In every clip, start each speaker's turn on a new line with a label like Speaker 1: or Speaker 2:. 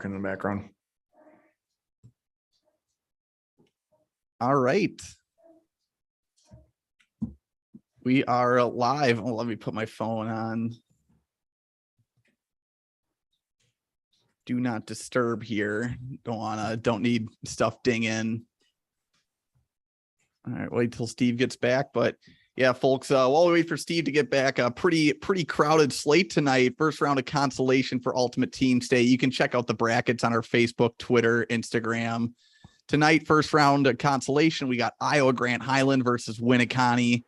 Speaker 1: in the background.
Speaker 2: All right. We are live. Oh, let me put my phone on. Do not disturb here. Don't need stuff dinging. All right, wait till Steve gets back. But yeah, folks, while we wait for Steve to get back, a pretty crowded slate tonight. First round of consolation for Ultimate Team Stay. You can check out the brackets on our Facebook, Twitter, Instagram. Tonight, first round of consolation, we got Iowa Grant Highland versus Winneconne,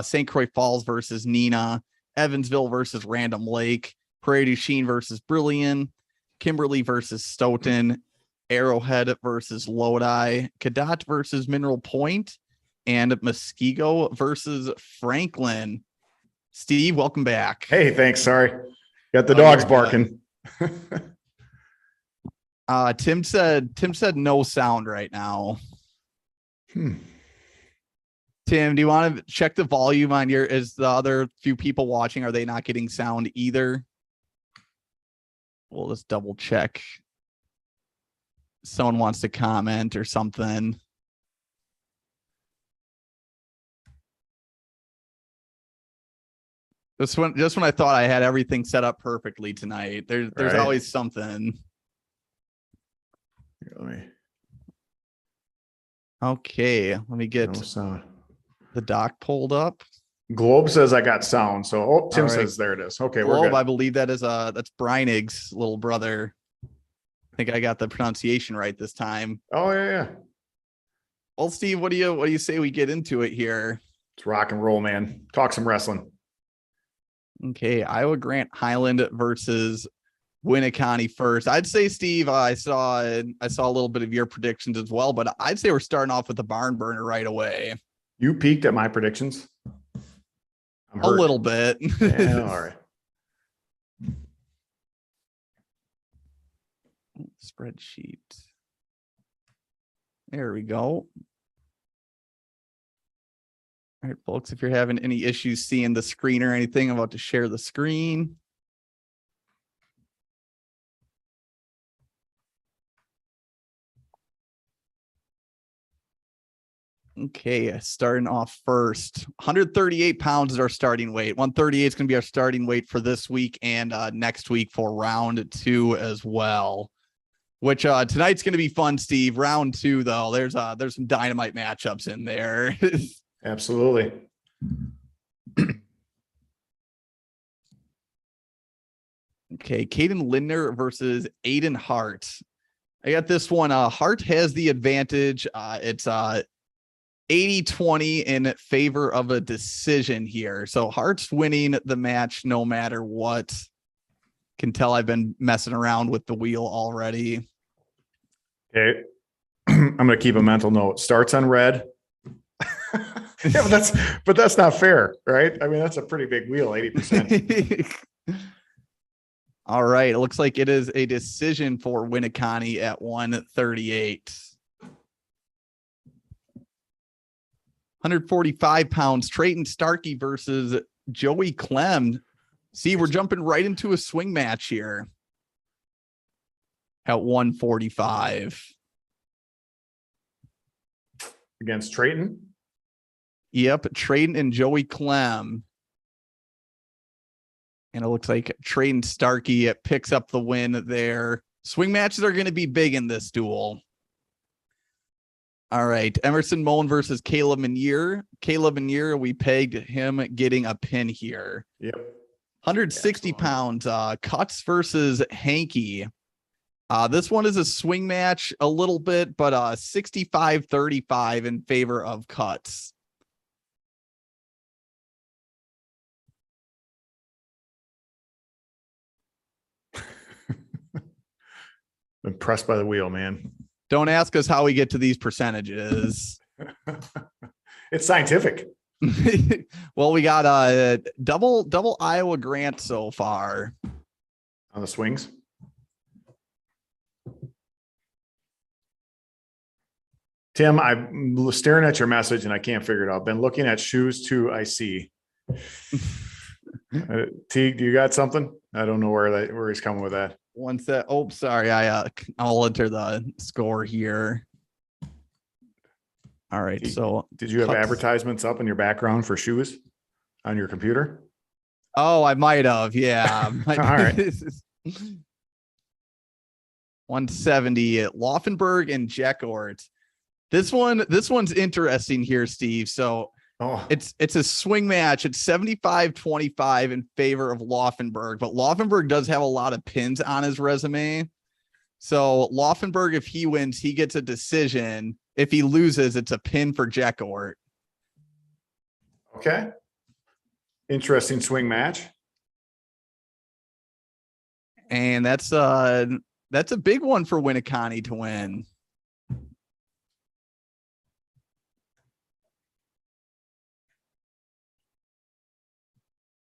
Speaker 2: St. Croix Falls versus Neenah, Evansville versus Random Lake, Prairie du Chien versus Brilliant, Kimberly versus Stoughton, Arrowhead versus Lodi, Cadott versus Mineral Point, and Muskego versus Franklin. Steve, welcome back.
Speaker 1: Hey, thanks. Sorry. Got the dogs barking.
Speaker 2: Tim said no sound right now. Tim, do you want to check the volume on is the other few people watching, are they not getting sound either? Well, let's double check. Someone wants to comment or something. Just when I thought I had everything set up perfectly tonight, there's
Speaker 1: Right.
Speaker 2: always something. Okay, let me get the doc pulled up.
Speaker 1: Globe says I got sound. So Tim
Speaker 2: right.
Speaker 1: says there it is. Okay,
Speaker 2: Globe,
Speaker 1: we're good.
Speaker 2: I believe that's Breinig's little brother. I think I got the pronunciation right this time.
Speaker 1: Oh yeah.
Speaker 2: Well, Steve, what do you say we get into it here?
Speaker 1: It's rock and roll, man. Talk some wrestling.
Speaker 2: Okay, Iowa Grant Highland versus Winneconne first. I'd say, Steve, I saw a little bit of your predictions as well, but I'd say we're starting off with the barn burner right away.
Speaker 1: You peaked at my predictions?
Speaker 2: A little bit.
Speaker 1: Yeah, all right.
Speaker 2: Spreadsheet. There we go. All right, folks, if you're having any issues seeing the screen or anything, I'm about to share the screen. Okay, starting off first. 138 pounds is our starting weight. 138 is going to be our starting weight for this week and next week for round 2 as well. Which tonight's going to be fun, Steve. Round 2, though, there's some dynamite matchups in there.
Speaker 1: Absolutely.
Speaker 2: Okay, Kaden Lindner versus Aiden Hart. I got this one. Hart has the advantage. It's 80-20 in favor of a decision here. So Hart's winning the match no matter what. Can tell I've been messing around with the wheel already.
Speaker 1: Okay. I'm going to keep a mental note. Starts on red. Yeah, but that's not fair, right? I mean, that's a pretty big wheel, 80%.
Speaker 2: All right. It looks like it is a decision for Winneconne at 138. 145 pounds, Trayton Starkey versus Joey Clem. See, we're jumping right into a swing match here at 145.
Speaker 1: Against Trayton?
Speaker 2: Yep, Trayton and Joey Clem. And it looks like Trayton Starkey picks up the win there. Swing matches are going to be big in this duel. All right, Emerson Moen versus Caleb Menier. Caleb Menier, we pegged him getting a pin here.
Speaker 1: Yep.
Speaker 2: 160 pounds, Cuts versus Hanky. This one is a swing match a little bit, but 65-35 in favor of Cuts.
Speaker 1: Impressed by the wheel, man.
Speaker 2: Don't ask us how we get to these percentages.
Speaker 1: It's scientific.
Speaker 2: Well, we got a double Iowa Grant so far
Speaker 1: On the swings. Tim, I'm staring at your message and I can't figure it out. Been looking at shoes too. I see. Teague, do you got something? I don't know where he's coming with that.
Speaker 2: Once that, oh, sorry. I'll enter the score here. All right. So
Speaker 1: did you have advertisements up in your background for shoes on your computer?
Speaker 2: Oh, I might have. Yeah.
Speaker 1: All right.
Speaker 2: 170 at Laufenberg and Jeckort. This one's interesting here, Steve. So it's a swing match. It's 75-25 in favor of Laufenberg, but Laufenberg does have a lot of pins on his resume. So Laufenberg, if he wins, he gets a decision. If he loses, it's a pin for Jeckort.
Speaker 1: Okay. Interesting swing match.
Speaker 2: And that's a big one for Winneconne to win.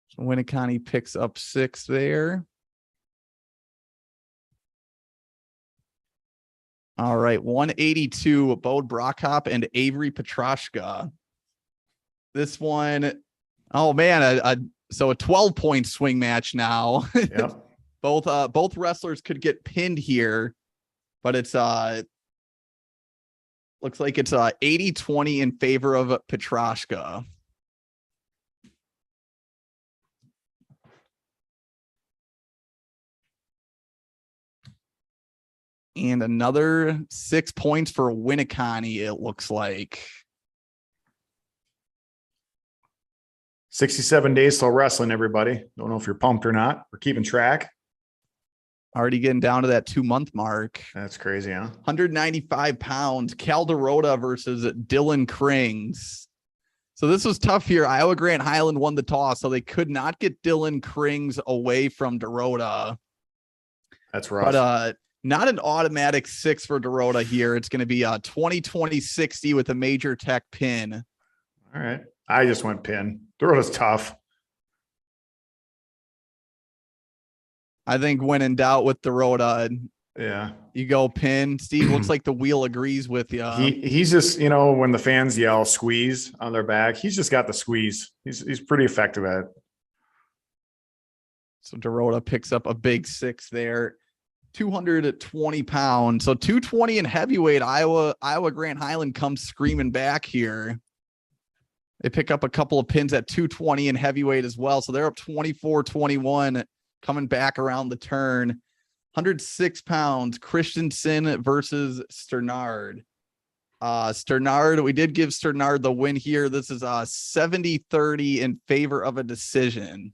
Speaker 2: So Winneconne picks up 6 there. All right, 182, Bode Brockhop and Avery Petrashka. This one, oh man, so a 12-point swing match now.
Speaker 1: Yep.
Speaker 2: Both wrestlers could get pinned here, but it's looks like it's 80-20 in favor of Petrashka. And another 6 points for Winneconne, it looks like.
Speaker 1: 67 days till wrestling, everybody. Don't know if you're pumped or not. We're keeping track.
Speaker 2: Already getting down to that 2-month mark.
Speaker 1: That's crazy, huh?
Speaker 2: 195 pounds. Calderota versus Dylan Krings. So this was tough here. Iowa Grant Highland won the toss, so they could not get Dylan Krings away from Dorota.
Speaker 1: That's rough.
Speaker 2: But not an automatic 6 for Dorota here. It's going to be a 20-20-60 with a major tech pin.
Speaker 1: All right. I just went pin. Dorota's tough.
Speaker 2: I think when in doubt with Dorota,
Speaker 1: yeah,
Speaker 2: you go pin. Steve, looks like the wheel agrees with you.
Speaker 1: He's just, when the fans yell squeeze on their back, he's just got the squeeze. He's pretty effective at it.
Speaker 2: So Dorota picks up a big 6 there. 220 pounds. So 220 in heavyweight. Iowa Grant Highland comes screaming back here. They pick up a couple of pins at 220 in heavyweight as well. So they're up 24-21 coming back around the turn. 106 pounds, Christensen versus Sternard. Sternard, we did give Sternard the win here. This is 70-30 in favor of a decision.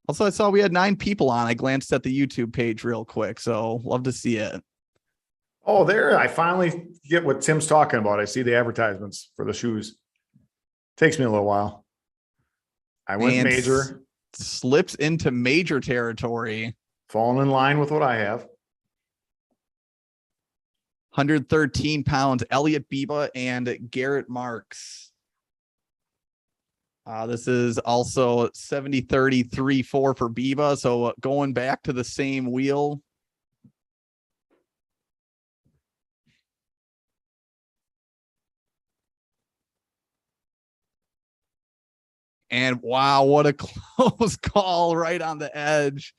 Speaker 2: Also, I saw we had 9 people on. I glanced at the YouTube page real quick, so love to see it.
Speaker 1: Oh, there. I finally get what Tim's talking about. I see the advertisements for the shoes. Takes me a little while. I went major.
Speaker 2: Slips into major territory.
Speaker 1: Falling in line with what I have.
Speaker 2: 113 pounds, Elliot Biba and Garrett Marks. This is also 70-30, 3-4 for Biba. So going back to the same wheel. And wow, what a close call right on the edge.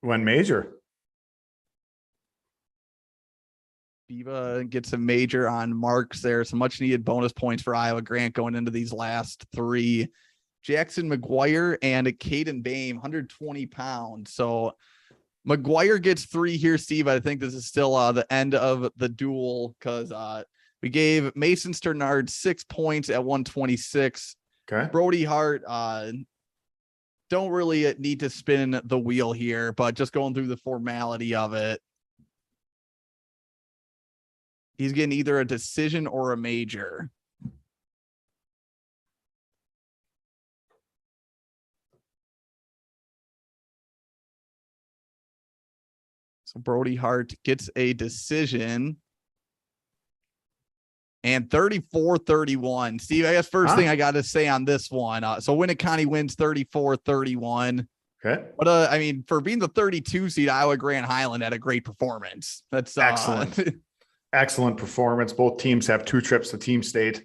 Speaker 1: Went major.
Speaker 2: Biba gets a major on Marks there. Some much needed bonus points for Iowa Grant going into these last 3. Jackson McGuire and Kaden Bame, 120 pounds. So McGuire gets 3 here, Steve. I think this is still the end of the duel because we gave Mason Sternard 6 points at 126.
Speaker 1: Okay.
Speaker 2: Brody Hart, don't really need to spin the wheel here, but just going through the formality of it. He's getting either a decision or a major. So Brody Hart gets a decision. And 34-31. Steve, I guess first thing I got to say on this one. So Winneconne wins 34-31.
Speaker 1: Okay.
Speaker 2: But I mean, for being the 32 seed, Iowa Grant Highland had a great performance. That's
Speaker 1: excellent. Excellent performance. Both teams have 2 trips to team state.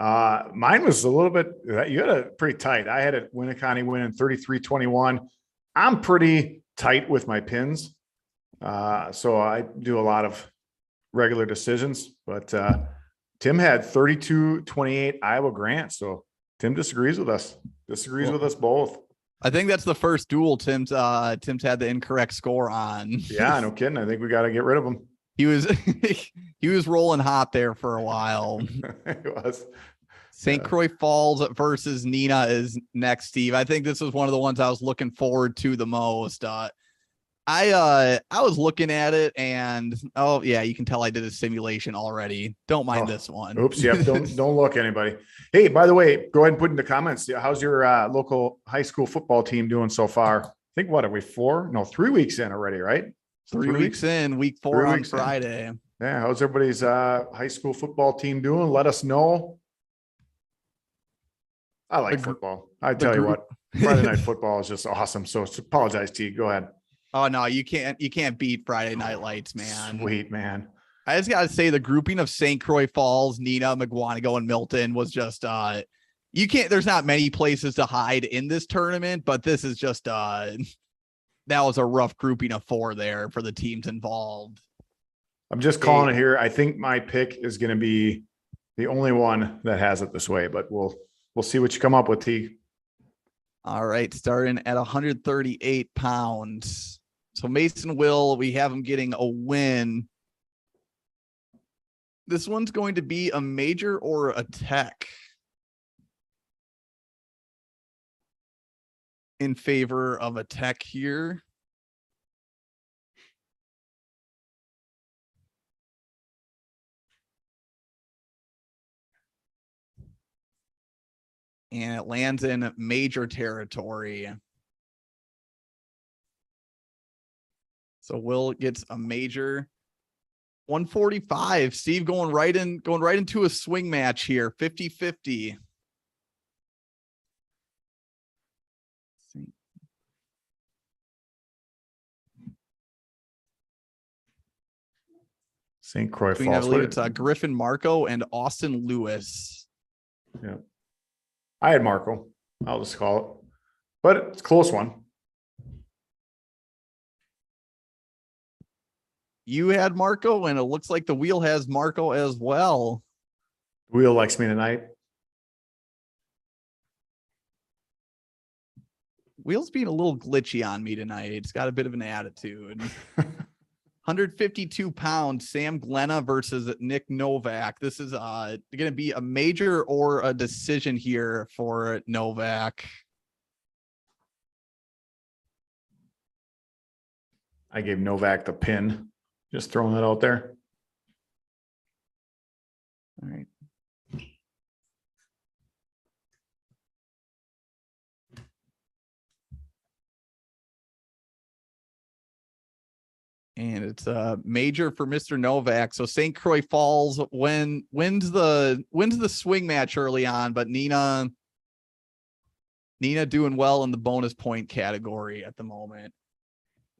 Speaker 1: Mine was a little bit, you had a pretty tight. I had it Winneconne winning 33-21. I'm pretty tight with my pins. So I do a lot of regular decisions, but Tim had 32-28 Iowa Grant. So Tim disagrees with us, with us both.
Speaker 2: I think that's the first duel Tim's had the incorrect score on.
Speaker 1: Yeah, no kidding. I think we got to get rid of him.
Speaker 2: He was rolling hot there for a while.
Speaker 1: It was.
Speaker 2: St. Croix Falls versus Neenah is next, Steve. I think this was one of the ones I was looking forward to the most. I was looking at it and oh yeah, you can tell I did a simulation already. Don't mind this one.
Speaker 1: Oops. Yep. Don't look anybody. Hey, by the way, go ahead and put in the comments. How's your local high school football team doing so far? I think what are we 3 weeks in already, right?
Speaker 2: 3 weeks in, week 4 on Friday.
Speaker 1: Yeah. How's everybody's high school football team doing? Let us know. I like football. I tell you what, Friday night football is just awesome. So apologize, T. Go ahead.
Speaker 2: Oh no, you can't beat Friday Night Lights, man.
Speaker 1: Sweet, man.
Speaker 2: I just gotta say the grouping of St. Croix Falls, Neenah, McGuanago, and Milton was just there's not many places to hide in this tournament, but this is just that was a rough grouping of 4 there for the teams involved.
Speaker 1: I'm just calling it here. I think my pick is going to be the only one that has it this way, but we'll see what you come up with, T.
Speaker 2: All right, starting at 138 pounds. So Mason Will, we have him getting a win. This one's going to be a major or a tech in favor of a tech here. And it lands in major territory. So Will gets a major. 145. Steve going right into a swing match here. 50-50.
Speaker 1: St. Croix Falls.
Speaker 2: I believe it's Griffin Marco and Austin Lewis.
Speaker 1: Yeah. I had Marco. I'll just call it. But it's a close one.
Speaker 2: You had Marco, and it looks like the wheel has Marco as well.
Speaker 1: The wheel likes me tonight.
Speaker 2: Wheel's being a little glitchy on me tonight. It's got a bit of an attitude. 152 pounds, Sam Glenna versus Nick Novak. This is going to be a major or a decision here for Novak.
Speaker 1: I gave Novak the pin. Just throwing that out there.
Speaker 2: All right. And it's a major for Mr. Novak. So St. Croix Falls wins the swing match early on, but Neenah doing well in the bonus point category at the moment.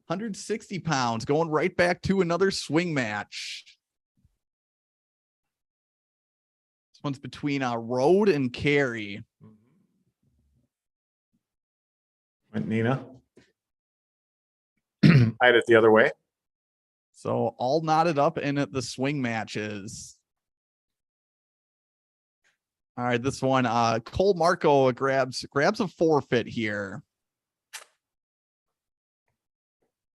Speaker 2: 160 pounds going right back to another swing match. This one's between Road and Carey.
Speaker 1: Went Neenah. I had it the other way.
Speaker 2: So all knotted up in the swing matches. All right, this one, Cole Marco grabs a forfeit here.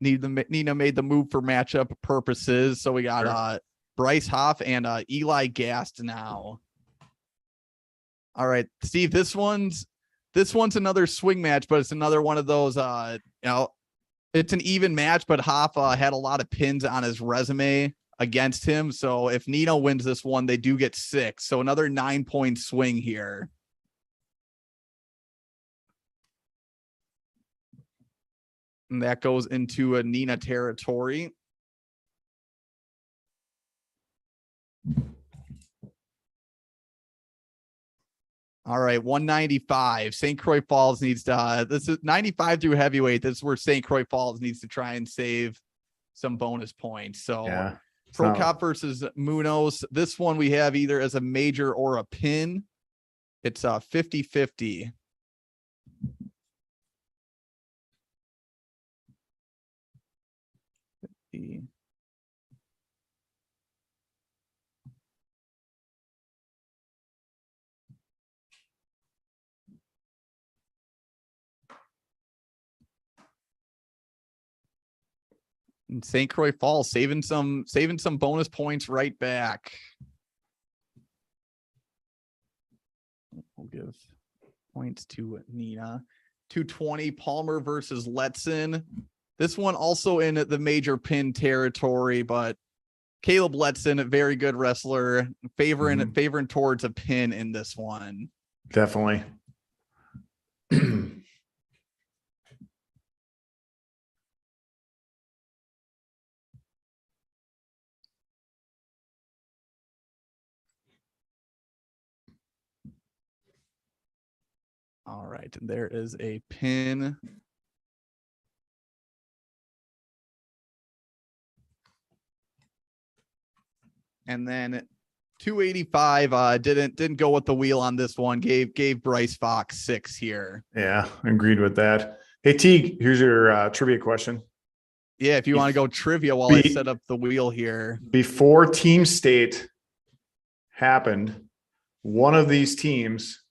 Speaker 2: Neenah made the move for matchup purposes. So we got Bryce Hoff and Eli Gast now. All right, Steve, this one's another swing match, but it's another one of those, it's an even match, but Hoff had a lot of pins on his resume against him. So if Neenah wins this one, they do get 6. So another 9-point swing here. And that goes into a Neenah territory. All right, 195. St. Croix Falls needs to, this is 95 through heavyweight. This is where St. Croix Falls needs to try and save some bonus points. So
Speaker 1: yeah,
Speaker 2: Pro Cop versus Munoz. This one we have either as a major or a pin. It's 50-50. see. And St. Croix Falls saving some bonus points right back. We'll give points to Nina. 220 Palmer versus Letson. This one also in the major pin territory, but Caleb Letson, a very good wrestler, favoring towards a pin in this one.
Speaker 1: Definitely.
Speaker 2: All right, and there is a pin. And then 285 didn't go with the wheel on this one. Gave Bryce Fox 6 here.
Speaker 1: Yeah, agreed with that. Hey Teague, here's your trivia question.
Speaker 2: Yeah, if you want to go trivia while I set up the wheel here.
Speaker 1: Before Team State happened, one of these teams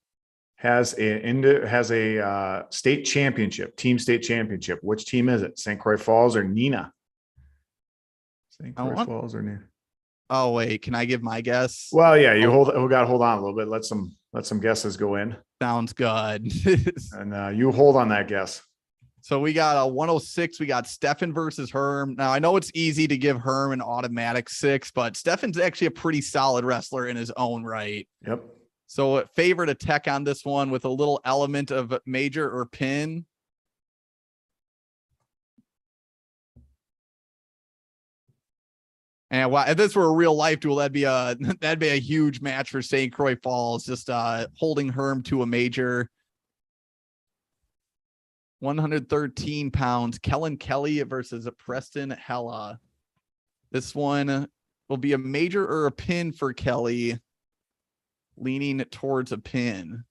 Speaker 1: has a state championship, Team State championship. Which team is it? St. Croix Falls or Nina? St. Croix Falls or Nina?
Speaker 2: Oh wait, can I give my guess?
Speaker 1: Well, yeah, we got to hold on a little bit. Let some guesses go in.
Speaker 2: Sounds good.
Speaker 1: And you hold on that guess.
Speaker 2: So we got a 106. We got Stefan versus Herm. Now I know it's easy to give Herm an automatic 6, but Stefan's actually a pretty solid wrestler in his own right.
Speaker 1: Yep.
Speaker 2: So favorite attack on this one with a little element of major or pin. And wow, if this were a real life duel, that'd be a huge match for St. Croix Falls. Just holding Herm to a major. 113 pounds. Kellen Kelly versus Preston Hella. This one will be a major or a pin for Kelly. Leaning towards a pin.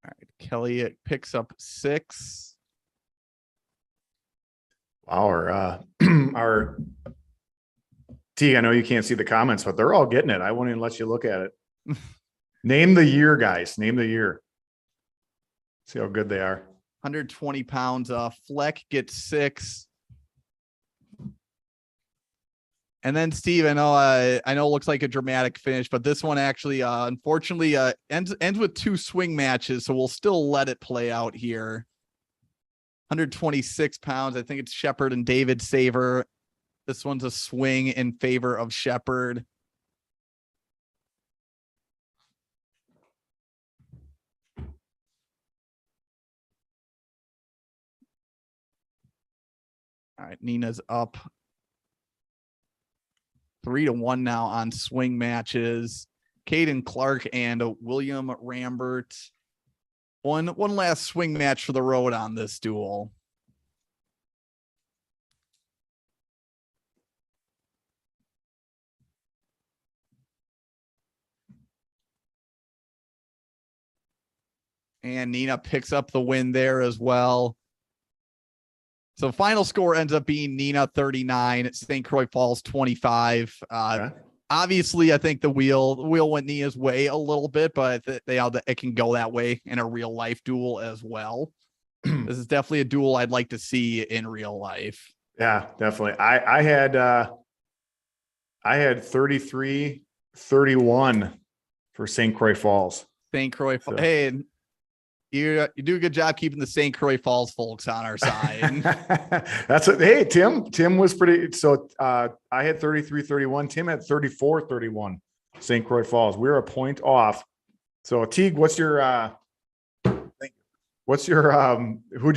Speaker 2: All right, Kelly picks up 6.
Speaker 1: Wow, our T, I know you can't see the comments, but they're all getting it. I won't even let you look at it. Name the year, guys. Name the year. See how good they are.
Speaker 2: 120 pounds. Fleck gets 6. And then Steve, I know it looks like a dramatic finish, but this one actually, unfortunately, ends with 2 swing matches. So we'll still let it play out here. 126 pounds. I think it's Shepard and David Saver. This one's a swing in favor of Shepard. All right, Nina's up 3-1 now on swing matches. Caden Clark and William Rambert. One last swing match for the road on this duel. And Nina picks up the win there as well. So final score ends up being Nina 39, St. Croix Falls 25.
Speaker 1: Okay.
Speaker 2: Obviously, I think the wheel went Nina's way a little bit, but it can go that way in a real life duel as well. This is definitely a duel I'd like to see in real life.
Speaker 1: Yeah, definitely. I had 33-31 for St. Croix Falls.
Speaker 2: St. Croix.
Speaker 1: So.
Speaker 2: Hey, you do a good job keeping the St. Croix Falls folks on our side.
Speaker 1: Hey, Tim was pretty. So I had 33-31. Tim had 34-31. St. Croix Falls. We were a point off. So Teague, what'd you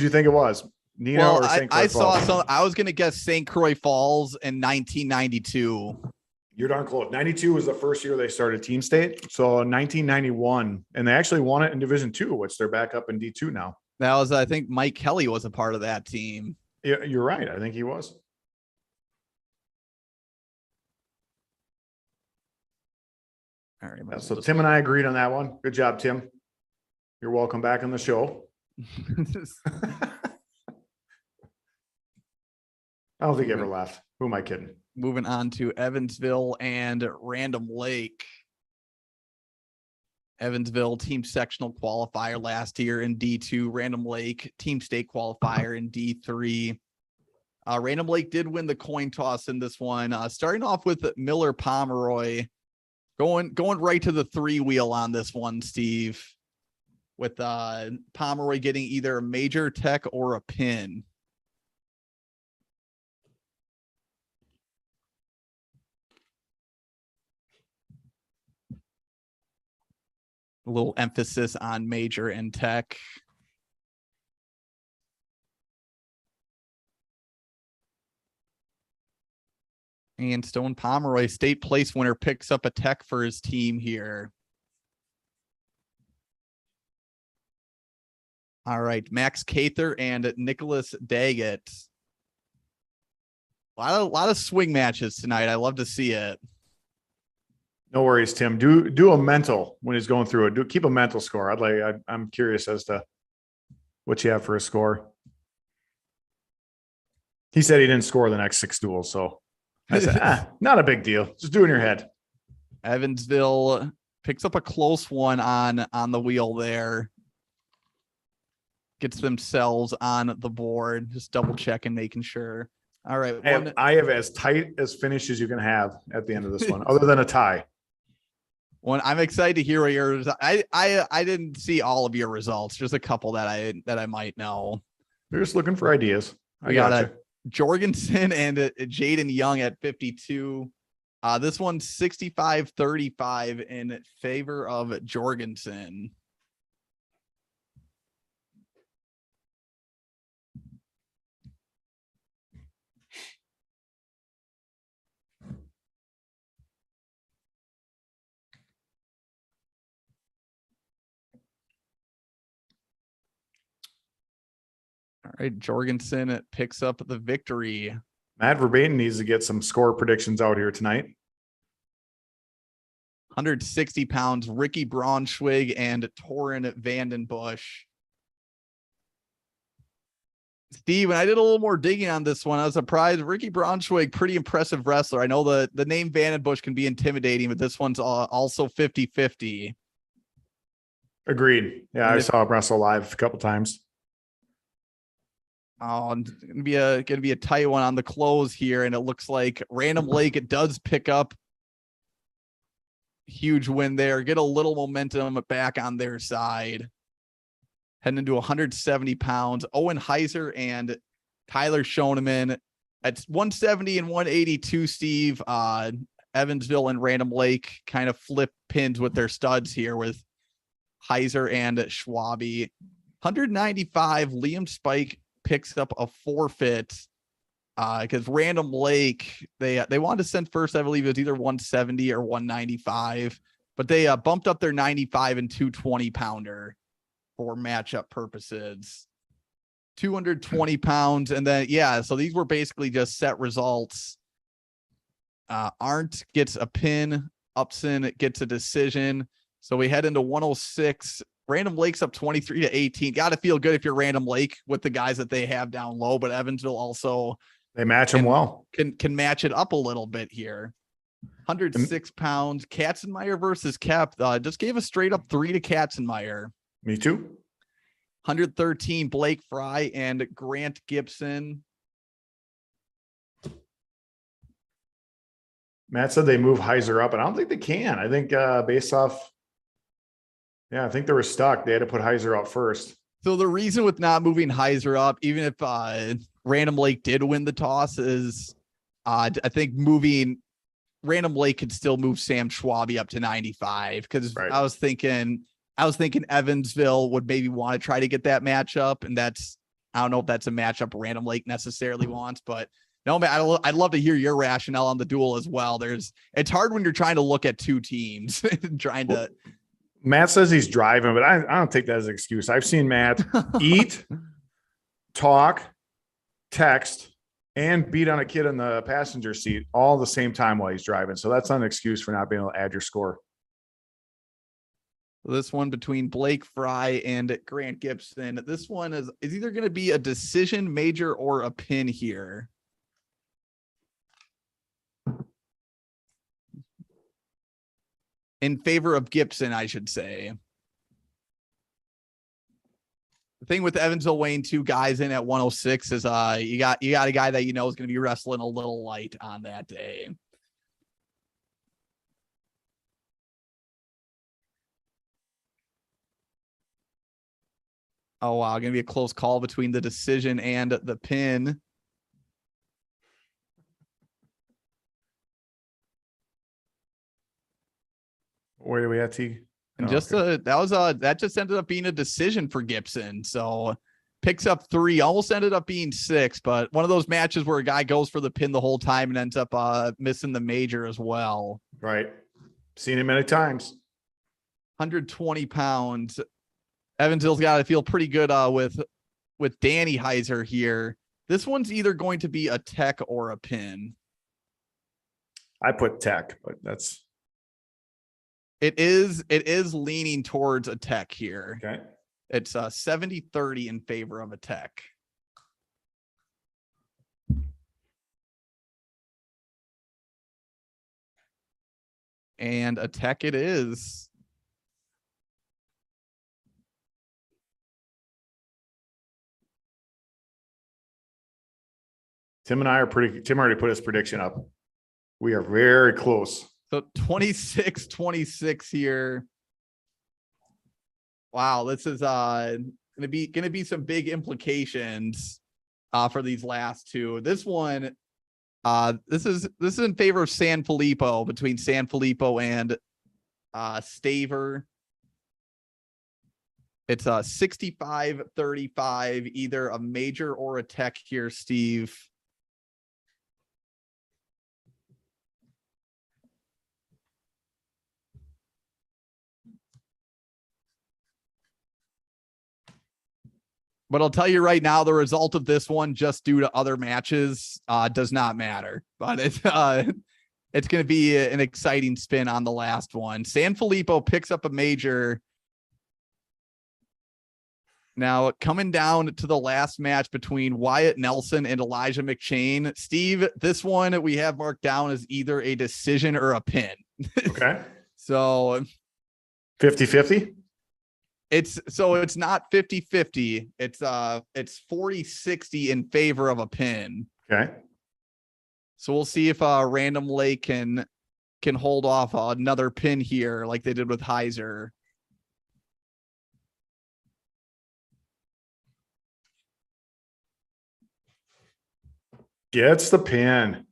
Speaker 1: think it was? Nina or St. Croix Falls?
Speaker 2: I was going to guess St. Croix Falls in 1992.
Speaker 1: You're darn close. 92 was the first year they started Team State. So 1991, and they actually won it in Division II, which they're back up in D2 now.
Speaker 2: That was, I think Mike Kelly was a part of that team.
Speaker 1: Yeah, you're right. I think he was.
Speaker 2: All right.
Speaker 1: Yeah, so Tim and I agreed on that one. Good job, Tim. You're welcome back on the show. I don't think he ever left. Who am I kidding?
Speaker 2: Moving on to Evansville and Random Lake. Evansville team sectional qualifier last year in D2. Random Lake team state qualifier in D3. Random Lake did win the coin toss in this one. Starting off with Miller Pomeroy, going right to the 3-wheel on this one, Steve, with Pomeroy getting either a major tech or a pin. A little emphasis on major and tech. And Stone Pomeroy, state place winner, picks up a tech for his team here. All right, Max Cather and Nicholas Daggett. A lot of swing matches tonight. I love to see it.
Speaker 1: No worries, Tim. Do a mental when he's going through it. Keep a mental score. I'm curious as to what you have for a score. He said he didn't score the next 6 duels, so I said, not a big deal. Just do it in your head.
Speaker 2: Evansville picks up a close one on the wheel there. Gets themselves on the board. Just double checking, making sure. All right.
Speaker 1: I have as tight as finish as you can have at the end of this one, other than a tie.
Speaker 2: One, I'm excited to hear what yours. I didn't see all of your results. Just a couple that I might know.
Speaker 1: You're just looking for ideas.
Speaker 2: I got Jorgensen and Jaden Young at 52. This one's 65-35 in favor of Jorgensen. All right, Jorgensen picks up the victory.
Speaker 1: Matt Verbatim needs to get some score predictions out here tonight.
Speaker 2: 160 pounds, Ricky Braunschweig and Torin Vandenbush. Steve, and I did a little more digging on this one. I was surprised. Ricky Braunschweig, pretty impressive wrestler. I know the name Vandenbush can be intimidating, but this one's also 50-50.
Speaker 1: Agreed. Yeah, I saw him wrestle live a couple times.
Speaker 2: Oh, it's gonna be a tight one on the close here, and it looks like Random Lake, it does pick up. Huge win there. Get a little momentum back on their side. Heading into 170 pounds. Owen Heiser and Tyler Schoeneman at 170 and 182. Steve, Evansville and Random Lake kind of flip pins with their studs here with Heiser and Schwabe. 195. Liam Spike picks up a forfeit because Random Lake, they wanted to send first. I believe it was either 170 or 195, but they bumped up their 95 and 220 pounder for matchup purposes. 220 pounds. And then, yeah, so these were basically just set results. Arndt gets a pin. Upson gets a decision. So we head into 106. Random Lake's up 23-18. Got to feel good if you're Random Lake with the guys that they have down low, but Evansville also
Speaker 1: they match them well.
Speaker 2: Can match it up a little bit here. 106 pounds. Katzenmeyer versus Kep. Just gave a straight up 3 to Katzenmeyer.
Speaker 1: Me too.
Speaker 2: 113. Blake Frye and Grant Gibson.
Speaker 1: Matt said they move Heiser up, and I don't think they can. I think based off. Yeah, I think they were stuck. They had to put Heiser out first.
Speaker 2: So the reason with not moving Heiser up, even if Random Lake did win the toss, is I think moving Random Lake could still move Sam Schwabe up to 95. Because
Speaker 1: right.
Speaker 2: I was thinking Evansville would maybe want to try to get that matchup, and I don't know if that's a matchup Random Lake necessarily wants, but no, man, I'd love to hear your rationale on the duel as well. It's hard when you're trying to look at two teams trying to.
Speaker 1: Matt says he's driving, but I don't take that as an excuse. I've seen Matt eat, talk, text, and beat on a kid in the passenger seat all at the same time while he's driving. So that's not an excuse for not being able to add your score.
Speaker 2: This one between Blake Frye and Grant Gibson. This one is either going to be a decision, major, or a pin here. In favor of Gibson, I should say. The thing with Evansville weighing 2 guys in at 106 is you got a guy that you know is going to be wrestling a little light on that day. Oh, wow. Going to be a close call between the decision and the pin.
Speaker 1: Where do we at, T?
Speaker 2: And that just ended up being a decision for Gibson. So picks up 3, almost ended up being 6, but one of those matches where a guy goes for the pin the whole time and ends up missing the major as well.
Speaker 1: Right. Seen it many times.
Speaker 2: 120 pounds. Evansville's got to feel pretty good with Danny Heiser here. This one's either going to be a tech or a pin.
Speaker 1: I put tech, but that's.
Speaker 2: It is leaning towards a tech here.
Speaker 1: Okay.
Speaker 2: It's 70-30 in favor of a tech. And a tech it is.
Speaker 1: Tim already put his prediction up. We are very close.
Speaker 2: So 26-26 here. Wow, this is gonna be some big implications for these last two. This one, this is in favor of San Filippo, between San Filippo and Staver. It's 65-35, either a major or a tech here, Steve. But I'll tell you right now, the result of this one, just due to other matches, does not matter. But it's going to be an exciting spin on the last one. San Filippo picks up a major. Now, coming down to the last match between Wyatt Nelson and Elijah McShane. Steve, this one we have marked down as either a decision or a pin.
Speaker 1: Okay.
Speaker 2: So
Speaker 1: 50-50?
Speaker 2: It's not 50-50. It's 40-60 in favor of a pin.
Speaker 1: Okay.
Speaker 2: So we'll see if Random Lake can hold off another pin here like they did with Heiser.
Speaker 1: Gets the pin.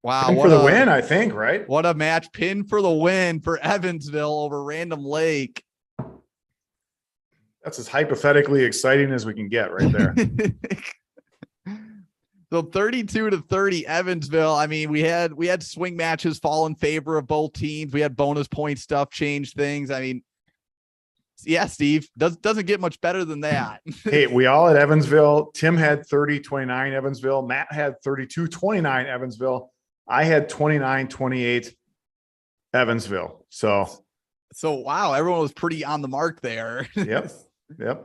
Speaker 2: Wow.
Speaker 1: Pin for the win, I think, right?
Speaker 2: What a match. Pin for the win for Evansville over Random Lake.
Speaker 1: That's as hypothetically exciting as we can get right there.
Speaker 2: So 32-30 Evansville. I mean, we had swing matches fall in favor of both teams. We had bonus point stuff change things. I mean, yeah, Steve, doesn't get much better than that.
Speaker 1: Hey, we all had Evansville. Tim had 30-29 Evansville. Matt had 32-29 Evansville. I had 29-28 Evansville. So
Speaker 2: wow, everyone was pretty on the mark there.
Speaker 1: Yep.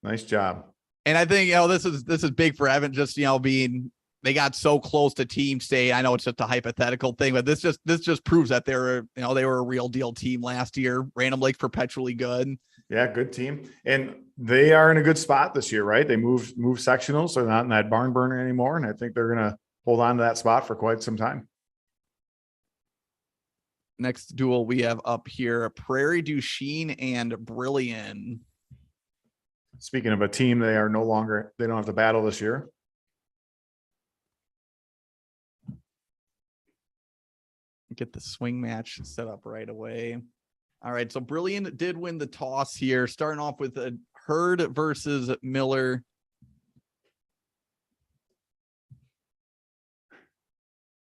Speaker 1: Nice job.
Speaker 2: And I think, this is big for Evan, just, being, they got so close to team state. I know it's just a hypothetical thing, but this just proves that they were a real deal team last year. Random Lake's perpetually good.
Speaker 1: Yeah, good team. And they are in a good spot this year, right? They moved sectionals, so they're not in that barn burner anymore. And I think they're going to hold on to that spot for quite some time.
Speaker 2: Next duel we have up here, Prairie du Chien and Brilliant.
Speaker 1: Speaking of a team, they don't have to battle this year.
Speaker 2: Get the swing match set up right away. All right, so Brilliant did win the toss here, starting off with a Hurd versus Miller.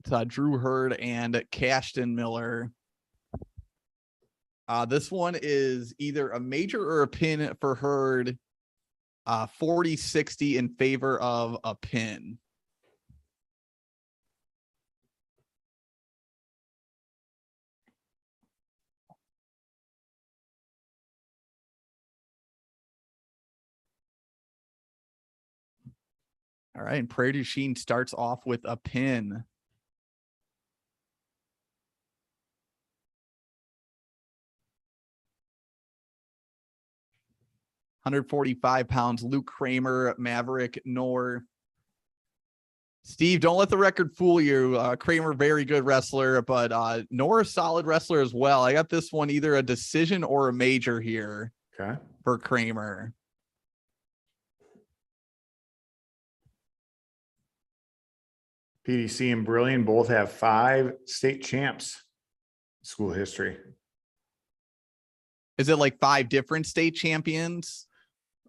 Speaker 2: It's Drew Hurd and Cashton Miller. This one is either a major or a pin for Hurd. 40-60 in favor of a pin. All right. And Prairie du Chien starts off with a pin. £145, Luke Kramer, Maverick, Nor. Steve, don't let the record fool you. Kramer, very good wrestler, but Nor, solid wrestler as well. I got this one either a decision or a major here.
Speaker 1: Okay.
Speaker 2: For Kramer.
Speaker 1: PDC and Brilliant both have 5 state champs in school history.
Speaker 2: Is it like 5 different state champions?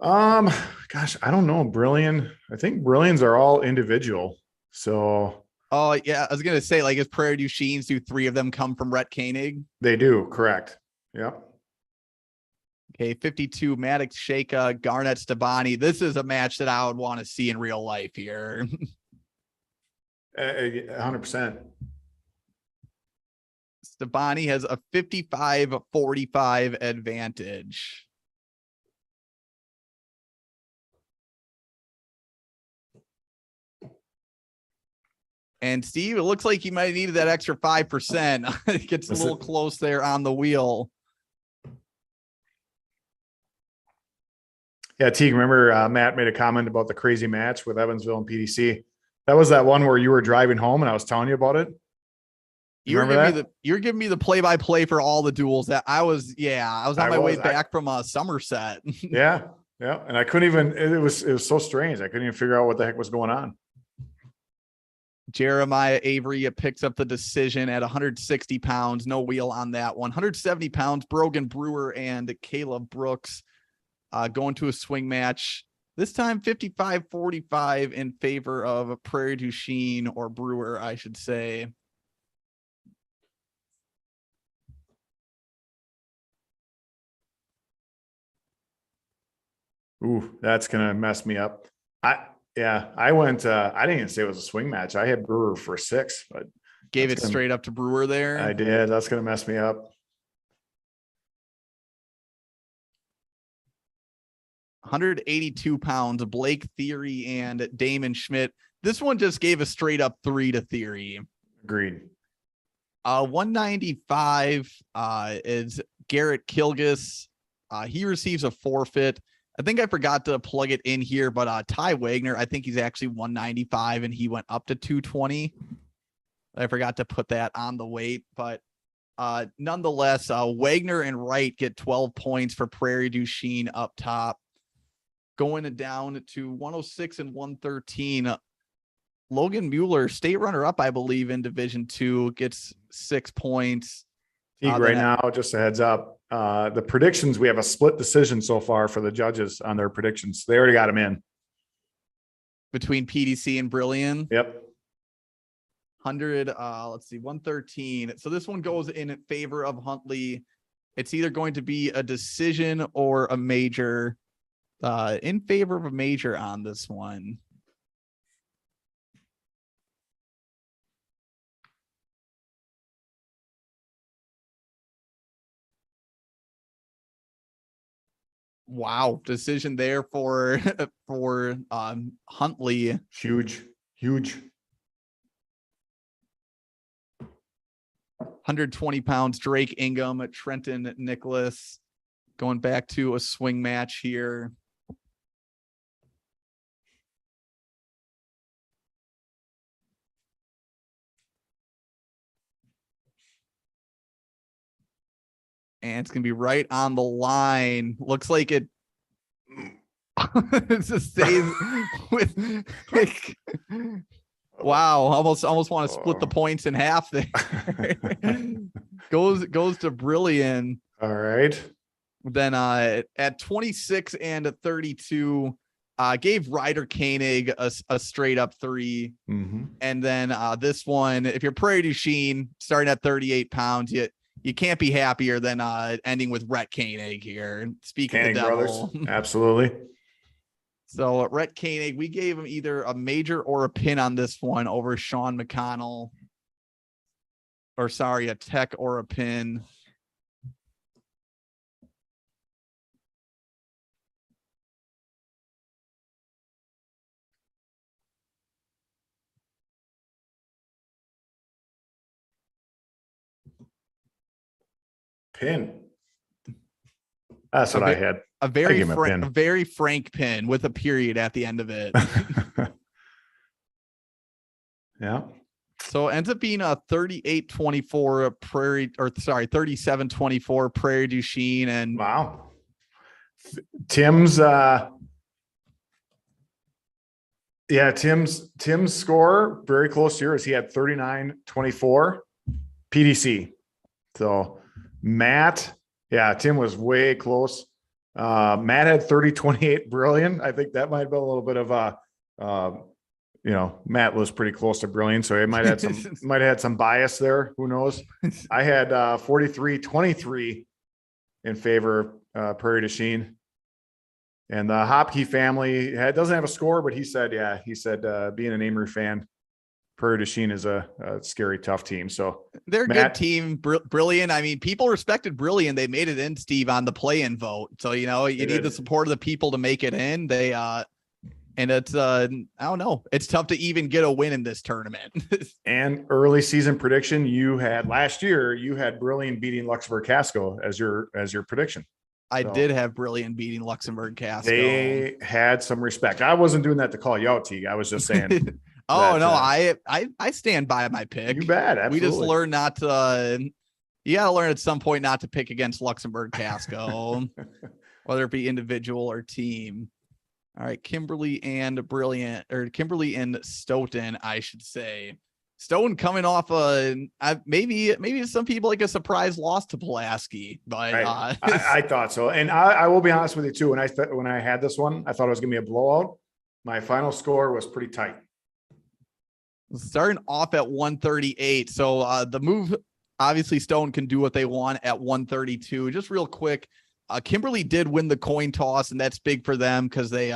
Speaker 1: Gosh, I don't know. Brilliant. I think Brilliants are all individual. So.
Speaker 2: Oh yeah, I was gonna say, like, is Prairie du Chien's, do 3 of them come from Rhett Koenig?
Speaker 1: They do, correct. Yep.
Speaker 2: Okay, 52, Maddox Shaka, Garnett Stabani. This is a match that I would want to see in real life here.
Speaker 1: 100%.
Speaker 2: Stabani has a 55-45 advantage. And Steve, it looks like he might have needed that extra 5%. It gets a little close there on the wheel.
Speaker 1: Yeah, Teague, remember Matt made a comment about the crazy match with Evansville and PDC. That was that one where you were driving home and I was telling you about it.
Speaker 2: You're giving me the play-by-play for all the duels that I was on my way back from Somerset.
Speaker 1: Yeah. And I couldn't even, it was so strange. I couldn't even figure out what the heck was going on.
Speaker 2: Jeremiah Avery picks up the decision at 160 pounds. No wheel on that one. 170 pounds, Brogan Brewer and Caleb Brooks going to a swing match. This time 55-45 in favor of Prairie du Chien, or Brewer, I should say.
Speaker 1: Ooh, that's going to mess me up. I went, I didn't even say it was a swing match. I had Brewer for 6, but
Speaker 2: gave it straight up to Brewer there.
Speaker 1: I did. That's going to mess me up.
Speaker 2: 182 pounds, Blake Theory and Damon Schmidt. This one just gave a straight up 3 to Theory.
Speaker 1: Agreed.
Speaker 2: 195 is Garrett Kilgus. He receives a forfeit. I think I forgot to plug it in here, but Ty Wagner, I think he's actually 195 and he went up to 220. I forgot to put that on the weight, but nonetheless, Wagner and Wright get 12 points for Prairie du Chien up top. Going down to 106 and 113. Logan Mueller, state runner up, I believe, in Division II, gets 6 points.
Speaker 1: Right now, just a heads up, the predictions, we have a split decision so far for the judges on their predictions. They already got them in.
Speaker 2: Between PDC and Brilliant.
Speaker 1: Yep.
Speaker 2: 100, let's see, 113. So this one goes in favor of Huntley. It's either going to be a decision or a major. In favor of a major on this one. Wow, decision there for Huntley.
Speaker 1: Huge.
Speaker 2: 120 pounds, Drake Ingham, Trenton Nicholas, going back to a swing match here. And it's going to be right on the line. Looks like it just stays with like, wow, almost want to split the points in half there. goes to Brilliant.
Speaker 1: All right.
Speaker 2: Then at 26 and 32, gave Ryder Koenig a straight up 3.
Speaker 1: Mm-hmm.
Speaker 2: And then this one, if you're Prairie du Chien, starting at 38 pounds, you can't be happier than ending with Rhett Koenig here. Speaking of the devil.
Speaker 1: Brothers. Absolutely.
Speaker 2: So Rhett Koenig, we gave him either a major or a pin on this one over Sean McConnell. Or sorry, a tech or a pin.
Speaker 1: Pin. That's what I had.
Speaker 2: A
Speaker 1: I gave him a pin.
Speaker 2: very frank pin with a period at the end of it.
Speaker 1: Yeah.
Speaker 2: So it ends up being a 38-24 37-24 Prairie du Chien. And
Speaker 1: wow. Tim's Tim's score very close to yours. He had 39-24 PDC. So Matt, Tim was way close. Matt had 30-28 Brilliant. I think that might have been a little bit of a Matt was pretty close to Brilliant, so he might have had some bias there. Who knows? I had 43-23 in favor of Prairie du Chien. And the Hopkey family doesn't have a score, but he said being an Amory fan, Prairie du Chien is a scary, tough team. So
Speaker 2: they're a good team. Brilliant. I mean, people respected Brilliant. They made it in, Steve, on the play-in vote. So, you need the support of the people to make it in. They, and it's, I don't know. It's tough to even get a win in this tournament.
Speaker 1: And early season prediction, last year, you had Brilliant beating Luxembourg Casco as your prediction.
Speaker 2: I did have Brilliant beating Luxembourg Casco.
Speaker 1: They had some respect. I wasn't doing that to call you out, Teague. I was just saying.
Speaker 2: I stand by my pick.
Speaker 1: You bet. Absolutely.
Speaker 2: We just learn not to. You got to learn at some point not to pick against Luxembourg Casco, whether it be individual or team. All right, Kimberly and Stoughton, I should say. Stoughton coming off maybe some people like a surprise loss to Pulaski, but
Speaker 1: I thought so. And I will be honest with you too. When I had this one, I thought it was gonna be a blowout. My final score was pretty tight.
Speaker 2: Starting off at 138. So the move, obviously Stoughton can do what they want at 132. Just real quick, Kimberly did win the coin toss, and that's big for them because they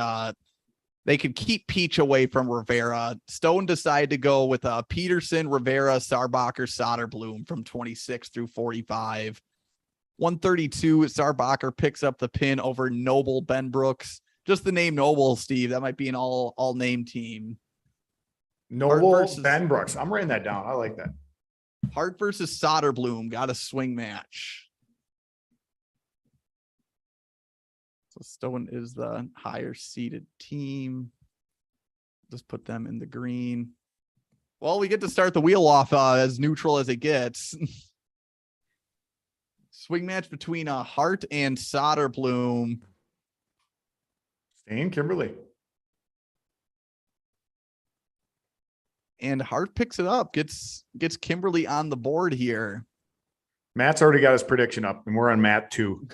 Speaker 2: could keep Peach away from Rivera. Stoughton decided to go with Peterson, Rivera, Sarbacher, Soderblom from 26 through 45. 132, Sarbacher picks up the pin over Noble Ben Brooks. Just the name Noble, Steve. That might be an all name team.
Speaker 1: Noble Ben Brooks. I'm writing that down. I like that.
Speaker 2: Hart versus Soderblom got a swing match. So Stoughton is the higher seeded team. Just put them in the green. Well, we get to start the wheel off as neutral as it gets. Swing match between Hart and Soderblom.
Speaker 1: Staying Kimberly.
Speaker 2: And Hart picks it up, gets Kimberly on the board here.
Speaker 1: Matt's already got his prediction up, and we're on match two.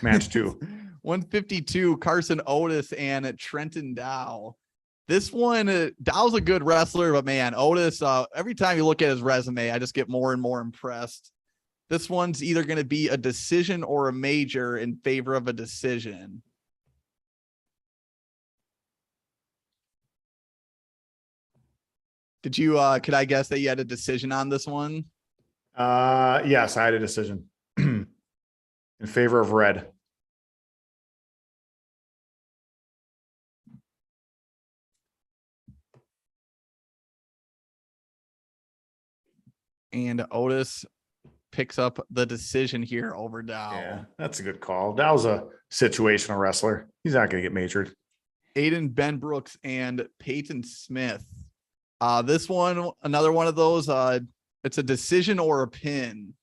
Speaker 2: 152, Carson Otis and Trenton Dow. This one, Dow's a good wrestler, but man, Otis, every time you look at his resume, I just get more and more impressed. This one's either going to be a decision or a major in favor of a decision. Could I guess that you had a decision on this one?
Speaker 1: Yes, I had a decision in favor of red.
Speaker 2: And Otis picks up the decision here over Dow.
Speaker 1: Yeah, that's a good call. Dow's a situational wrestler. He's not going to get majored.
Speaker 2: Aiden Ben Brooks and Peyton Smith. This one, another one of those, it's a decision or a pin.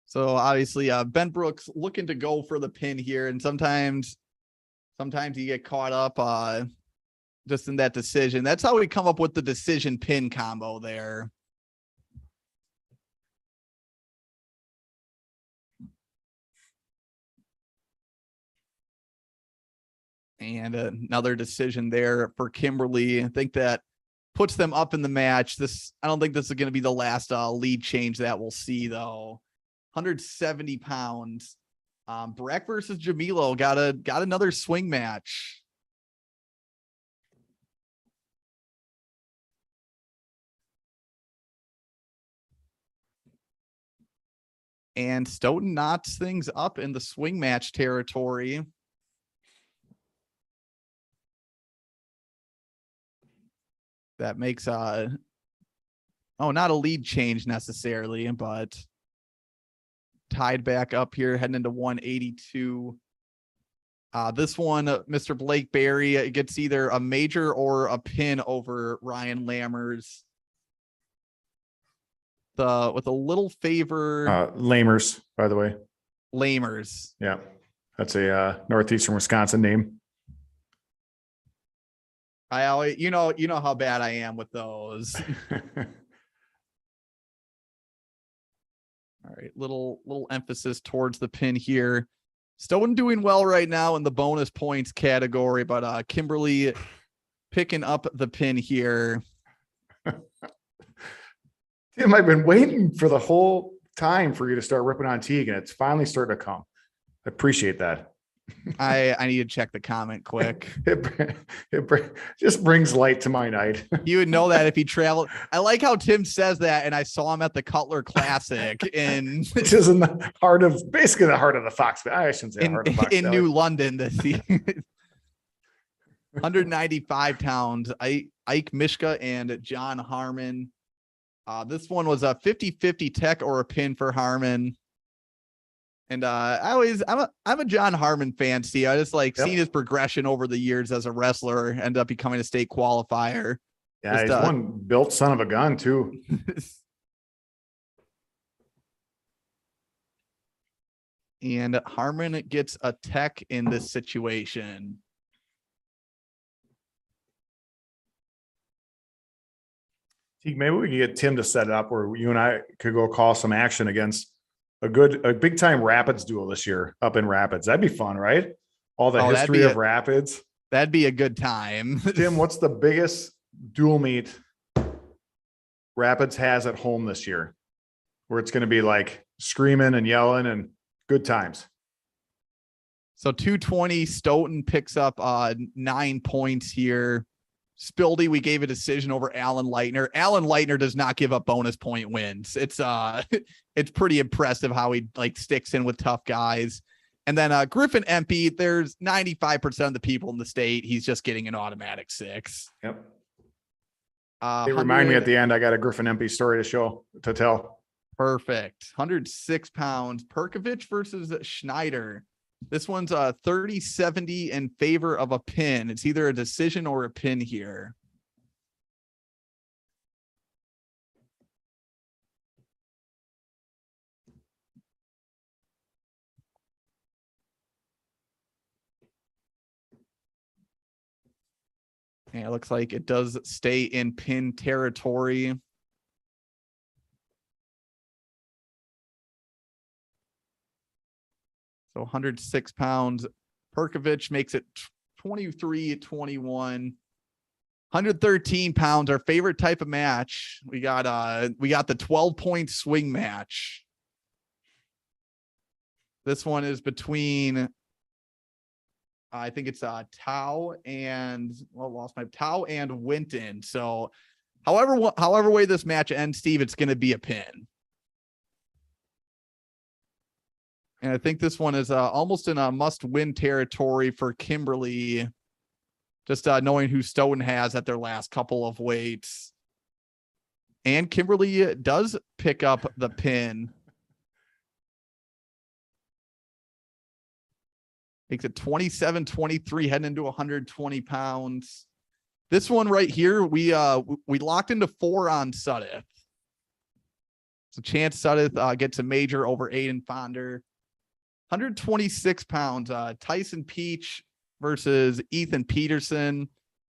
Speaker 2: So obviously Ben Brooks looking to go for the pin here. And sometimes you get caught up just in that decision. That's how we come up with the decision pin combo there. And another decision there for Kimberly. I think that puts them up in the match. I don't think this is going to be the last lead change that we'll see, though. 170 pounds. Breck versus Jamilo got another swing match. And Stoughton knots things up in the swing match territory. That makes not a lead change necessarily, but tied back up here, heading into 182. This one, Mr. Blake Berry gets either a major or a pin over Ryan Lammers. With a little favor.
Speaker 1: Lamers, by the way.
Speaker 2: Lamers.
Speaker 1: Yeah. That's a northeastern Wisconsin name.
Speaker 2: I always, you know how bad I am with those. All right, little emphasis towards the pin here. Stoughton doing well right now in the bonus points category, but Kimberly picking up the pin here.
Speaker 1: Tim, I've been waiting for the whole time for you to start ripping on Teague, and it's finally starting to come. I appreciate that.
Speaker 2: I need to check the comment quick.
Speaker 1: It just brings light to my night.
Speaker 2: You would know that if he traveled. I like how Tim says that, and I saw him at the Cutler Classic
Speaker 1: which is in the heart of the Fox. I shouldn't say heart of Fox
Speaker 2: in New London this season. 195 pounds. Ike Mishka and John Harmon. This one was a 50-50 tech or a pin for Harmon. And I'm a John Harmon fan, Steve. I just like seeing his progression over the years as a wrestler, end up becoming a state qualifier.
Speaker 1: Yeah, he's one built son of a gun too.
Speaker 2: And Harmon gets a tech in this situation.
Speaker 1: Maybe we could get Tim to set it up where you and I could go call some action against a big time Rapids duel this year up in Rapids. That'd be fun, right? All the history of Rapids.
Speaker 2: That'd be a good time.
Speaker 1: Tim, what's the biggest dual meet Rapids has at home this year? Where it's going to be like screaming and yelling and good times.
Speaker 2: So 220, Stoughton picks up 9 points here. Spildy, we gave a decision over Alan Leitner. Alan Leitner does not give up bonus point wins. It's pretty impressive how he like sticks in with tough guys. And then Griffin Empey, there's 95% of the people in the state. He's just getting an automatic 6.
Speaker 1: Yep. They remind me at the end, I got a Griffin Empey story to tell.
Speaker 2: Perfect. 106 pounds. Perkovic versus Schneider. This one's 30-70 in favor of a pin. It's either a decision or a pin here. And it looks like it does stay in pin territory. So 106 pounds. Perkovic makes it 23-21. 113 pounds, our favorite type of match. We got the 12-point swing match. This one is between I think it's Tao and Tao and Winton. So however way this match ends, Steve, it's going to be a pin. And I think this one is almost in a must-win territory for Kimberly, just knowing who Stoughton has at their last couple of weights. And Kimberly does pick up the pin. Makes it 27-23, heading into 120 pounds. This one right here, we locked into 4 on Sudeth. So Chance Sudeth gets a major over Aiden Fonder. 126 pounds, Tyson Peach versus Ethan Peterson.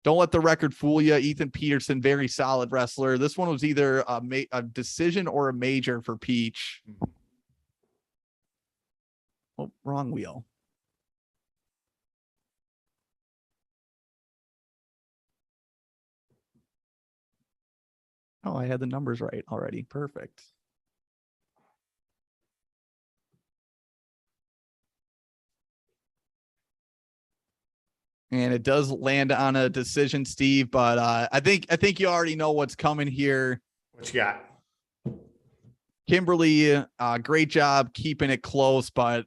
Speaker 2: Don't let the record fool you. Ethan Peterson, very solid wrestler. This one was either a decision or a major for Peach. Oh, wrong wheel. Oh, I had the numbers right already. Perfect. And it does land on a decision, Steve, but I think you already know what's coming here.
Speaker 1: What you got?
Speaker 2: Kimberly, great job keeping it close, but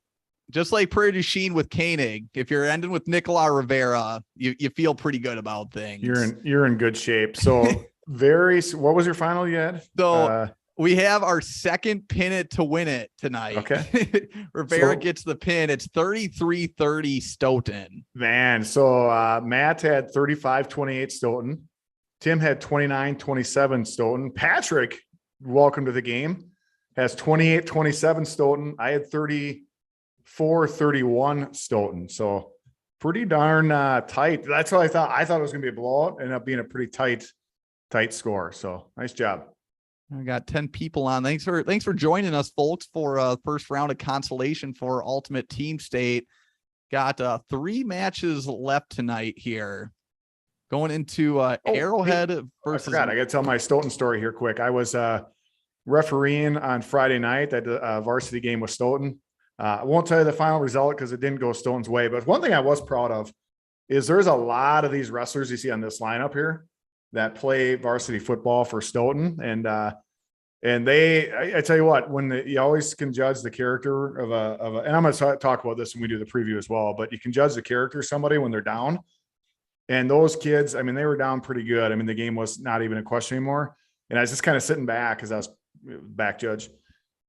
Speaker 2: just like Prairie du Chien with Koenig, if you're ending with Nicola Rivera, you feel pretty good about things.
Speaker 1: You're in good shape. So what was your final you had?
Speaker 2: So We have our second pin it to win it tonight.
Speaker 1: Okay.
Speaker 2: Rivera
Speaker 1: So-
Speaker 2: gets the pin. It's 33-30 Stoughton.
Speaker 1: Man, so Matt had 35-28 Stoughton. Tim had 29-27 Stoughton. Patrick, welcome to the game, has 28-27 Stoughton. I had 34-31 Stoughton. So pretty darn tight. That's what I thought. I thought it was going to be a blowout. Ended up being a pretty tight score. So nice job.
Speaker 2: I got 10 people on. Thanks for joining us, folks, for first round of consolation for Ultimate Team State. Got 3 matches left tonight here. Going into Arrowhead versus.
Speaker 1: I forgot. I got to tell my Stoughton story here quick. I was refereeing on Friday night at a varsity game with Stoughton. I won't tell you the final result because it didn't go Stoughton's way. But one thing I was proud of is there's a lot of these wrestlers you see on this lineup here that play varsity football for Stoughton. And I tell you what, you always can judge the character of and I'm going to talk about this when we do the preview as well, but you can judge the character of somebody when they're down. And those kids, I mean, they were down pretty good. I mean, the game was not even a question anymore. And I was just kind of sitting back because I was back judge,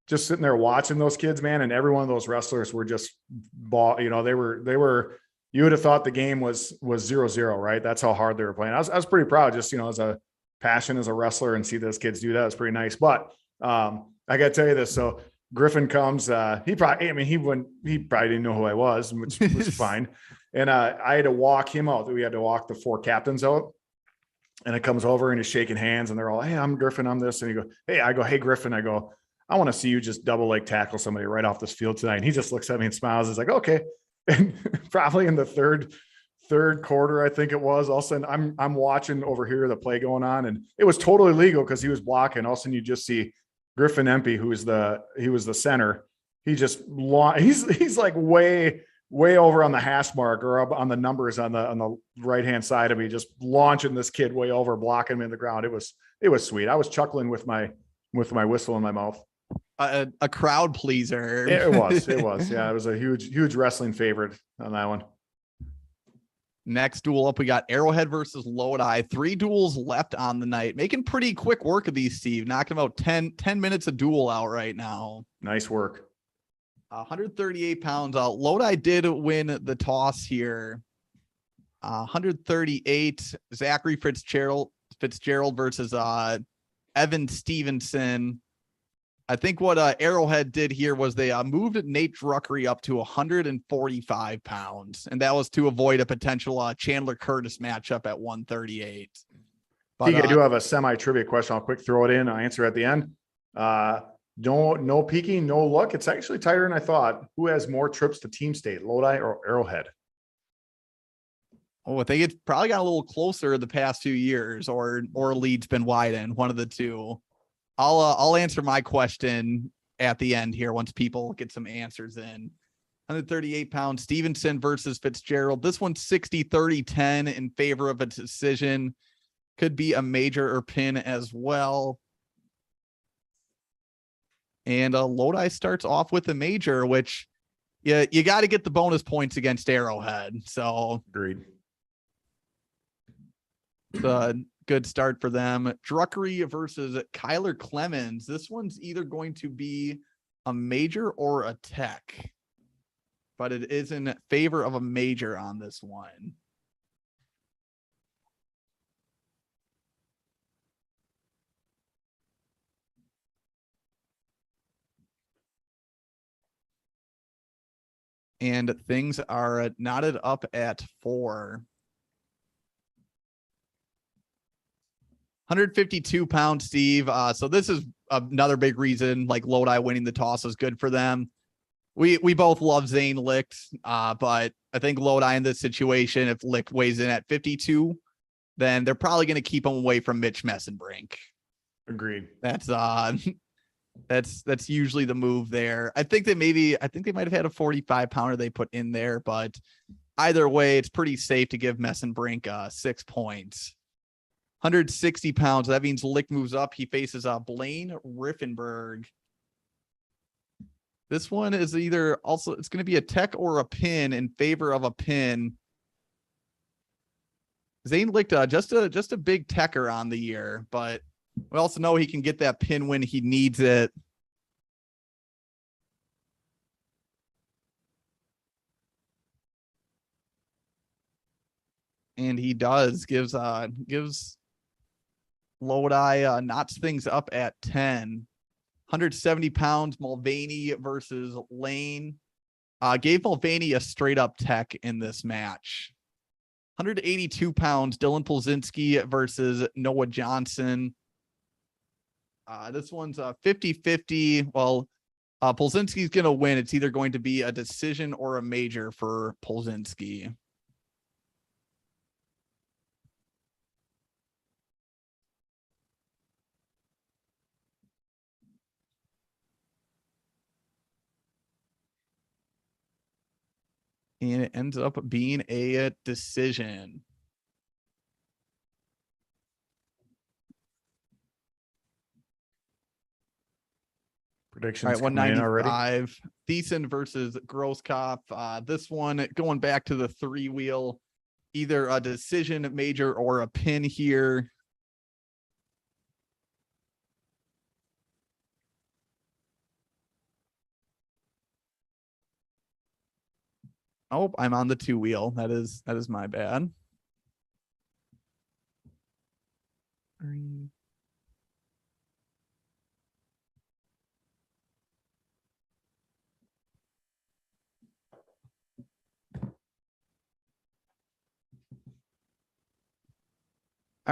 Speaker 1: just sitting there watching those kids, man. And every one of those wrestlers were just they were, you would have thought the game was 0-0, right? That's how hard they were playing. I was pretty proud, just, as a passion as a wrestler, and see those kids do that. It's pretty nice. But I got to tell you this. So Griffin comes, he probably didn't know who I was, which was fine. And I had to walk him out. We had to walk the 4 captains out. And it comes over and he's shaking hands and they're all, "Hey, I'm Griffin. I'm this." And he goes, "Hey, Griffin." I go, "I want to see you just double leg tackle somebody right off this field tonight." And he just looks at me and smiles. He's like, "Okay." And probably in the third quarter, I think it was, all of a sudden I'm watching over here the play going on, and it was totally legal because he was blocking. All of a sudden you just see Griffin Empey, he was the center. He just he's like way over on the hash mark or up on the numbers on the right hand side of me, just launching this kid way over, blocking him in the ground. It was sweet. I was chuckling with my whistle in my mouth.
Speaker 2: A crowd pleaser.
Speaker 1: It was. Yeah, it was a huge wrestling favorite on that one.
Speaker 2: Next duel up, we got Arrowhead versus Lodi. 3 duels left on the night. Making pretty quick work of these, Steve. Knocking about 10 minutes a duel out right now.
Speaker 1: Nice work.
Speaker 2: 138 pounds. Lodi did win the toss here. 138. Zachary Fitzgerald versus Evan Stevenson. I think what Arrowhead did here was they moved Nate Druckery up to 145 pounds, and that was to avoid a potential Chandler Curtis matchup at 138. But,
Speaker 1: I do have a semi-trivia question. I'll quick throw it in. I'll answer at the end. No peeking, no luck. It's actually tighter than I thought. Who has more trips to Team State, Lodi or Arrowhead?
Speaker 2: I think it's probably got a little closer the past 2 years, or lead's been widened, one of the two. I'll answer my question at the end here once people get some answers in. 138 pounds, Stevenson versus Fitzgerald. This one's 60-30-10 in favor of a decision. Could be a major or pin as well. And Lodi starts off with a major, which you got to get the bonus points against Arrowhead. So
Speaker 1: agreed.
Speaker 2: It's a good start for them. Druckery versus Kyler Clemens. This one's either going to be a major or a tech, but it is in favor of a major on this one. And things are knotted up at 4. 152 pounds, Steve. So this is another big reason, like Lodi winning the toss is good for them. We both love Zane Licht, but I think Lodi in this situation, if Licht weighs in at 52, then they're probably going to keep him away from Mitch Messenbrink.
Speaker 1: Agreed.
Speaker 2: That's usually the move there. I think they might have had a 45 pounder they put in there, but either way, it's pretty safe to give Messenbrink 6 points. 160 pounds. That means Licht moves up. He faces Blaine Riffenberg. This one is it's going to be a tech or a pin in favor of a pin. Zane Licht, just a big techer on the year, but We also know he can get that pin when he needs it. And he does, gives Lodi knots things up at 10. 170 pounds, Mulvaney versus Lane. Gave Mulvaney a straight up tech in this match. 182 pounds, Dylan Polzinski versus Noah Johnson. This one's 50-50. Well, Polzinski's going to win. It's either going to be a decision or a major for Polzinski. And it ends up being a decision.
Speaker 1: Predictions
Speaker 2: All right,
Speaker 1: coming in already.
Speaker 2: 195. Thiessen versus Grosskopf. This one going back to the 3-wheel, either a decision, major, or a pin here. Oh, I'm on the 2-wheel. That is my bad. All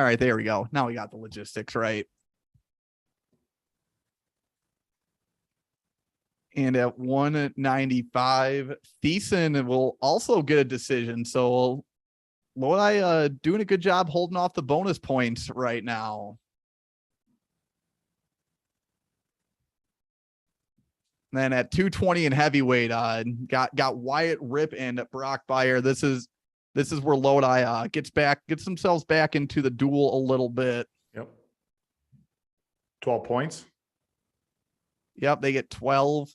Speaker 2: right, there we go. Now we got the logistics right. And at 195, Thiessen will also get a decision. So Lodi doing a good job holding off the bonus points right now. And then at 220 in heavyweight, got Wyatt Rip and Brock Beyer. This is where Lodi gets themselves back into the duel a little bit.
Speaker 1: Yep. 12 points.
Speaker 2: Yep, they get 12.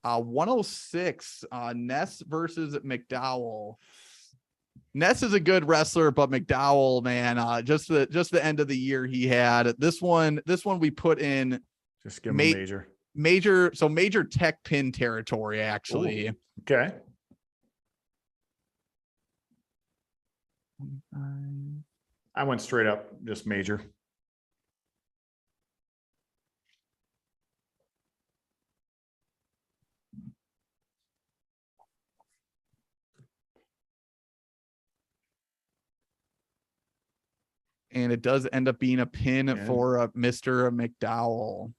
Speaker 2: 106, Ness versus McDowell. Ness is a good wrestler, but McDowell, man, just the end of the year he had. This one we put in.
Speaker 1: Just give him a
Speaker 2: major tech pin territory, actually.
Speaker 1: Ooh, okay. I went straight up, just major.
Speaker 2: And it does end up being a pin for Mr. McDowell.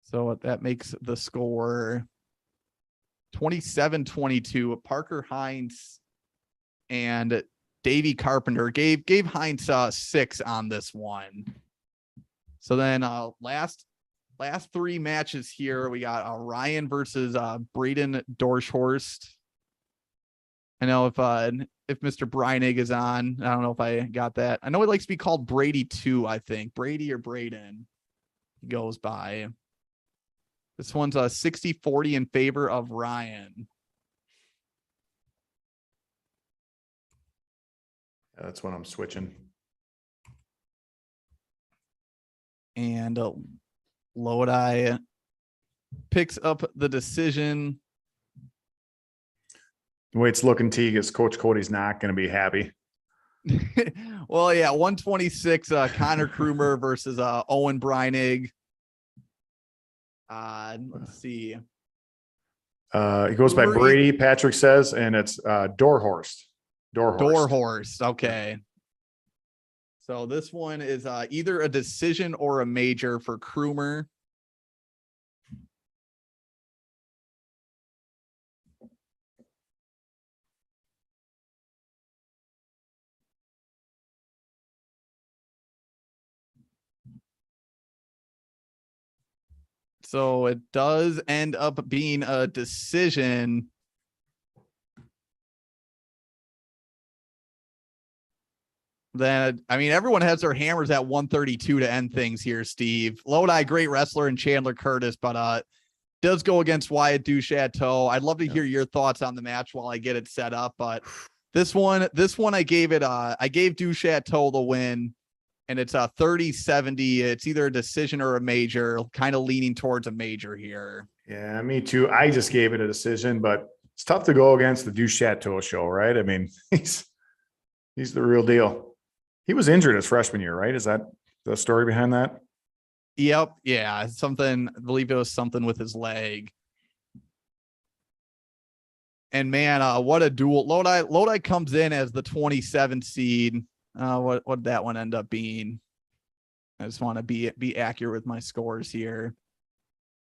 Speaker 2: So that makes the score 27-22. Parker Hines and Davey Carpenter gave Hines 6 on this one. So then last 3 matches here, we got Ryan versus Braden Dorschhorst. I know if Mr. Breinig is on, I don't know if I got that. I know he likes to be called Brady too, I think. Brady or Braden he goes by. This one's a 60-40 in favor of Ryan.
Speaker 1: Yeah, that's when I'm switching.
Speaker 2: And Lodi picks up the decision.
Speaker 1: The way it's looking, Teague, is Coach Cody's not going to be happy.
Speaker 2: Well, yeah, 126, Connor Krumer versus Owen Breinig. Let's see.
Speaker 1: He goes by Brady, Patrick says, and it's Dorhorst.
Speaker 2: Dorhorst. Okay. So this one is either a decision or a major for Krumer. So it does end up being a decision. Then, I mean, everyone has their hammers at 132 to end things here, Steve. Lodi, great wrestler, and Chandler Curtis, but does go against Wyatt Duchateau. I'd love to hear your thoughts on the match while I get it set up, but this one I gave Duchateau the win. and it's a 30-70. It's either a decision or a major, kind of leaning towards a major here.
Speaker 1: Yeah, me too. I just gave it a decision, but it's tough to go against the Du Chateau show, right? I mean, he's the real deal. He was injured his freshman year, right? Is that the story behind that?
Speaker 2: Yep. Yeah. Something, I believe it was something with his leg. And man, what a duel. Lodi comes in as the 27 seed. What that one end up being? I just want to be accurate with my scores here.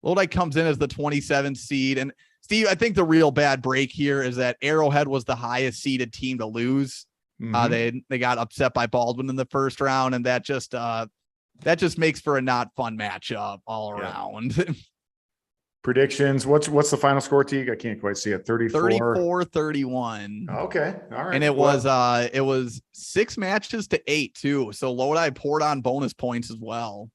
Speaker 2: Lodi comes in as the 27 seed. And Steve, I think the real bad break here is that Arrowhead was the highest seeded team to lose.
Speaker 1: Mhm.
Speaker 2: They got upset by Baldwin in the first round, and that just makes for a not fun matchup all around.
Speaker 1: Predictions. What's the final score, Teague? I can't quite see it.
Speaker 2: 34-31.
Speaker 1: Okay. All right.
Speaker 2: And it was 6 matches to 8 too. So Lodi poured on bonus points as well.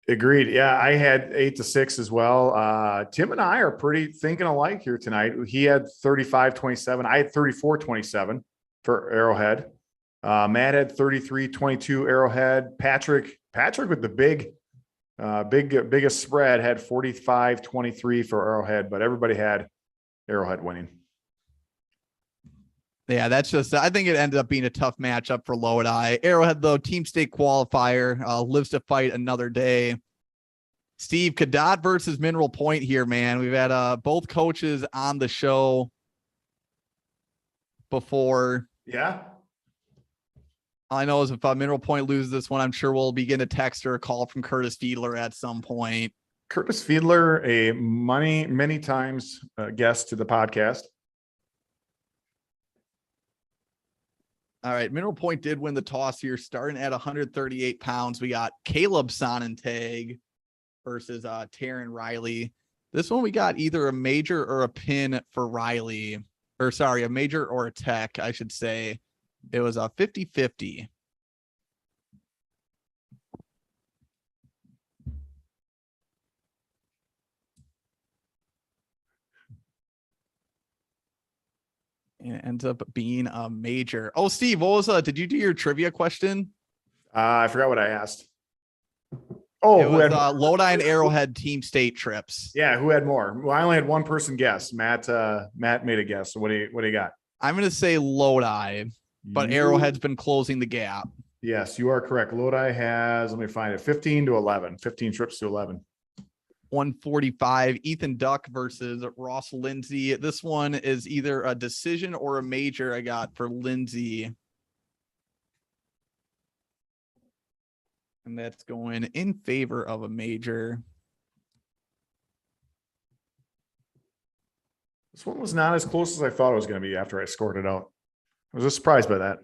Speaker 1: Agreed. Yeah, I had 8-6 as well. Tim and I are pretty thinking alike here tonight. He had 35-27. I had 34-27 for Arrowhead. Matt had 33-22 Arrowhead. Patrick with the biggest spread had 45-23 for Arrowhead, but everybody had Arrowhead winning.
Speaker 2: Yeah, that's just, I think it ended up being a tough matchup for Lodi. Arrowhead, though, team state qualifier, lives to fight another day. Steve, Cadott versus Mineral Point here, man. We've had both coaches on the show before.
Speaker 1: Yeah.
Speaker 2: All I know is if Mineral Point loses this one, I'm sure we'll begin a text or a call from Curtis Fiedler at some point.
Speaker 1: Curtis Fiedler, a many times guest to the podcast.
Speaker 2: All right, Mineral Point did win the toss here, starting at 138 pounds. We got Caleb Sonnentag versus Taryn Riley. This one we got either a major or a pin for Riley, or sorry, a major or a tech, I should say. It was a 50-50. It ends up being a major. Oh, Steve, what was did you do your trivia question?
Speaker 1: I forgot what I asked. Oh,
Speaker 2: it was Lodi and Arrowhead team state trips.
Speaker 1: Yeah, who had more? Well, I only had one person guess. Matt made a guess. So what do you got?
Speaker 2: I'm gonna say Lodi, but Arrowhead's been closing the gap.
Speaker 1: Yes, you are correct. Lodi has, let me find it, 15 trips to 11.
Speaker 2: 145. Ethan Duck versus Ross Lindsay. This one is either a decision or a major. I got for Lindsay. And that's going in favor of a major.
Speaker 1: This one was not as close as I thought it was going to be after I scored it out. I was just surprised by that.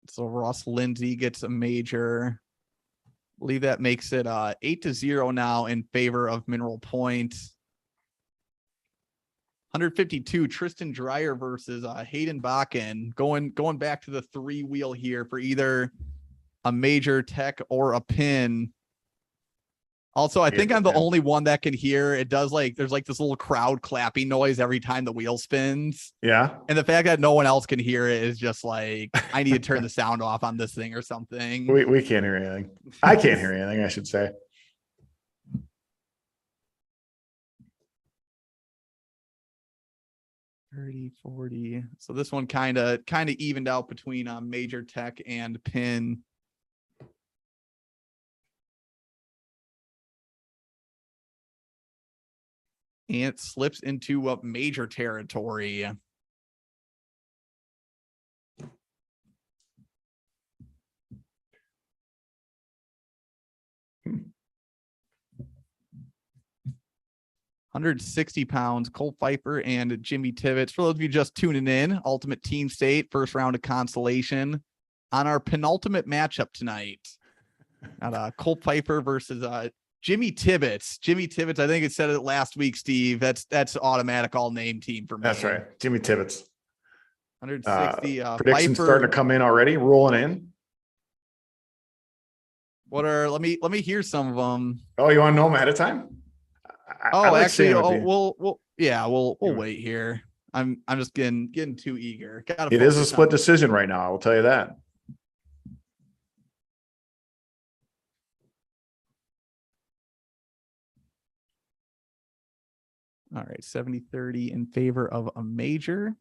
Speaker 2: So Ross Lindsay gets a major. I believe that makes it 8-0 now in favor of Mineral Point. 152, Tristan Dreyer versus Hayden Bakken. Going back to the 3-wheel here for either a major, tech, or a pin. Also, I think I'm the only one that can hear. It does there's this little crowd clapping noise every time the wheel spins.
Speaker 1: Yeah.
Speaker 2: And the fact that no one else can hear it is just I need to turn the sound off on this thing or something.
Speaker 1: We can't hear anything. I can't hear anything, I should say.
Speaker 2: $30-40. So this one kind of evened out between major, tech, and pin. And it slips into major territory. £160, Cole Pfeiffer and Jimmy Tibbetts. For those of you just tuning in, Ultimate Team State, first round of Consolation on our penultimate matchup tonight. Got Cole Pfeiffer versus Jimmy Tibbetts. Jimmy Tibbetts, I think it said it last week, Steve. That's automatic all name team for me.
Speaker 1: That's right. Jimmy Tibbetts.
Speaker 2: 160.
Speaker 1: Predictions
Speaker 2: Pfeiffer,
Speaker 1: starting to come in already, rolling in.
Speaker 2: What are let me hear some of them.
Speaker 1: Oh, you want to know them ahead of time?
Speaker 2: We'll wait here. I'm just getting too eager.
Speaker 1: It is a split decision right now. I will tell you that.
Speaker 2: All right, 70-30 in favor of a major.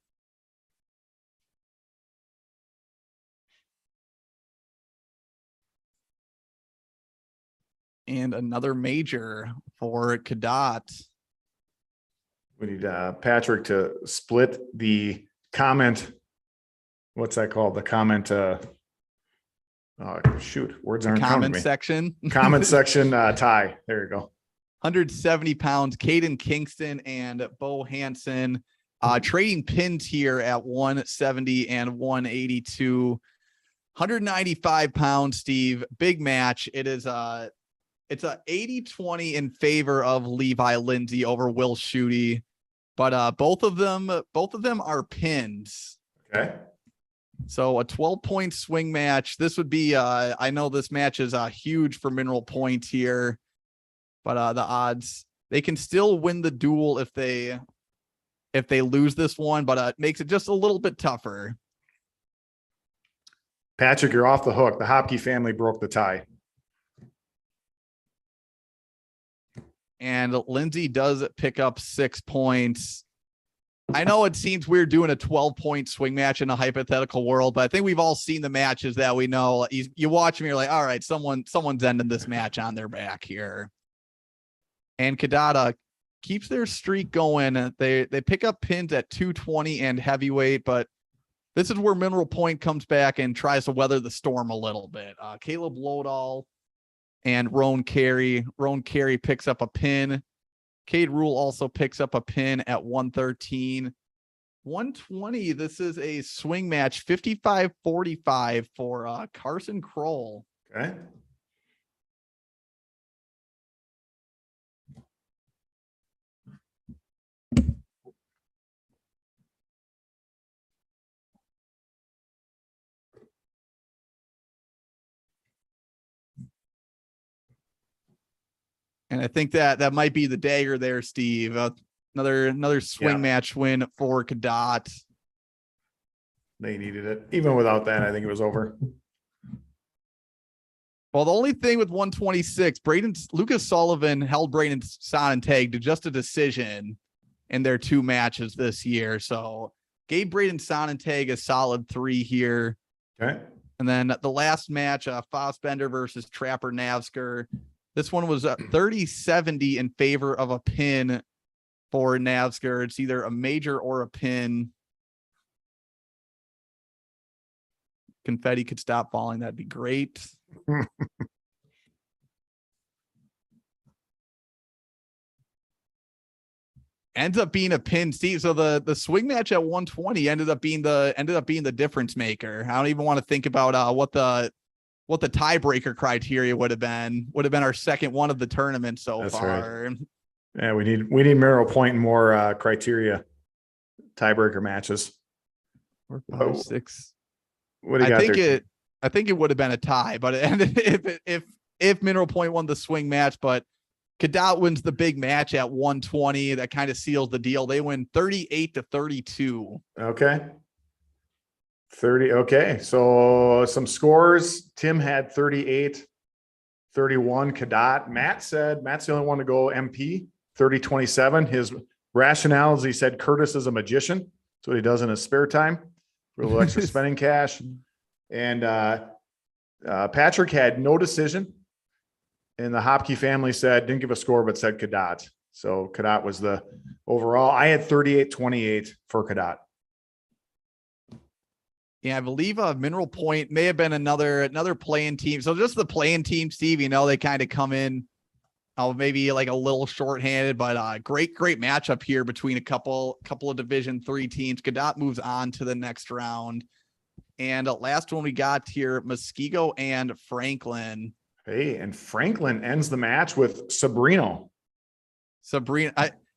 Speaker 2: And another major for Cadot.
Speaker 1: We need Patrick to split the comment. What's that called? The comment. Shoot, words aren't coming to
Speaker 2: Comment
Speaker 1: me.
Speaker 2: section.
Speaker 1: Comment section tie. There you go.
Speaker 2: 170 pounds. Kaden Kingston and Bo Hansen trading pins here at 170 and 182. 195 pounds, Steve. Big match. It's a 80-20 in favor of Levi Lindsay over Will Schutte. But both of them are pins.
Speaker 1: Okay.
Speaker 2: So a 12-point swing match. This would be I know this match is huge for Mineral Point here, but the odds, they can still win the duel if they lose this one, but it makes it just a little bit tougher.
Speaker 1: Patrick, you're off the hook. The Hopke family broke the tie.
Speaker 2: And Lindsay does pick up 6 points. I know it seems weird doing a 12-point swing match in a hypothetical world, but I think we've all seen the matches that we know. You watch them, you're like, all right, someone's ending this match on their back here. And Cadota keeps their streak going. They pick up pins at 220 and heavyweight, but this is where Mineral Point comes back and tries to weather the storm a little bit. Caleb Lodahl and Roan Carey. Roan Carey picks up a pin. Cade Rule also picks up a pin at 113. 120, this is a swing match, 55-45 for Carson Kroll.
Speaker 1: Okay.
Speaker 2: And I think that might be the dagger there, Steve. Another swing match win for Cadot.
Speaker 1: They needed it. Even without that, I think it was over.
Speaker 2: Well, the only thing with 126, Lucas Sullivan held Braden Sonnentag to just a decision in their 2 matches this year. So gave Braden Sonnentag a solid 3 here.
Speaker 1: Okay.
Speaker 2: And then the last match, Foss Bender versus Trapper Navsker. This one was 30-70 in favor of a pin for Navsker. It's either a major or a pin. Confetti could stop falling. That'd be great. Ends up being a pin, Steve. So the swing match at 120 ended up being the difference maker. I don't even want to think about what the tiebreaker criteria would have been our second one of the tournament so
Speaker 1: That's
Speaker 2: far.
Speaker 1: Right. Yeah, we need Mineral Point and more criteria tiebreaker matches.
Speaker 2: 4, 5, 6.
Speaker 1: What do you got there?
Speaker 2: I think it would have been a tie, but it ended if Mineral Point won the swing match, but Cadot wins the big match at 120. That kind of seals the deal. They win 38-32.
Speaker 1: Okay. 30. Okay. So some scores. Tim had 38-31 Cadot. Matt's the only one to go MP 30-27. His rationale is he said Curtis is a magician. That's what he does in his spare time for a little extra spending cash. And Patrick had no decision. And the Hopke family didn't give a score, but said Cadot. So Cadot was the overall. I had 38-28 for Cadot.
Speaker 2: Yeah, I believe Mineral Point may have been another playing team. So just the playing team, Steve, they kind of come in maybe like a little shorthanded, but great matchup here between a couple of Division III teams. Cadot moves on to the next round. And last one we got here, Muskego and Franklin.
Speaker 1: Hey, and Franklin ends the match with Sabrino.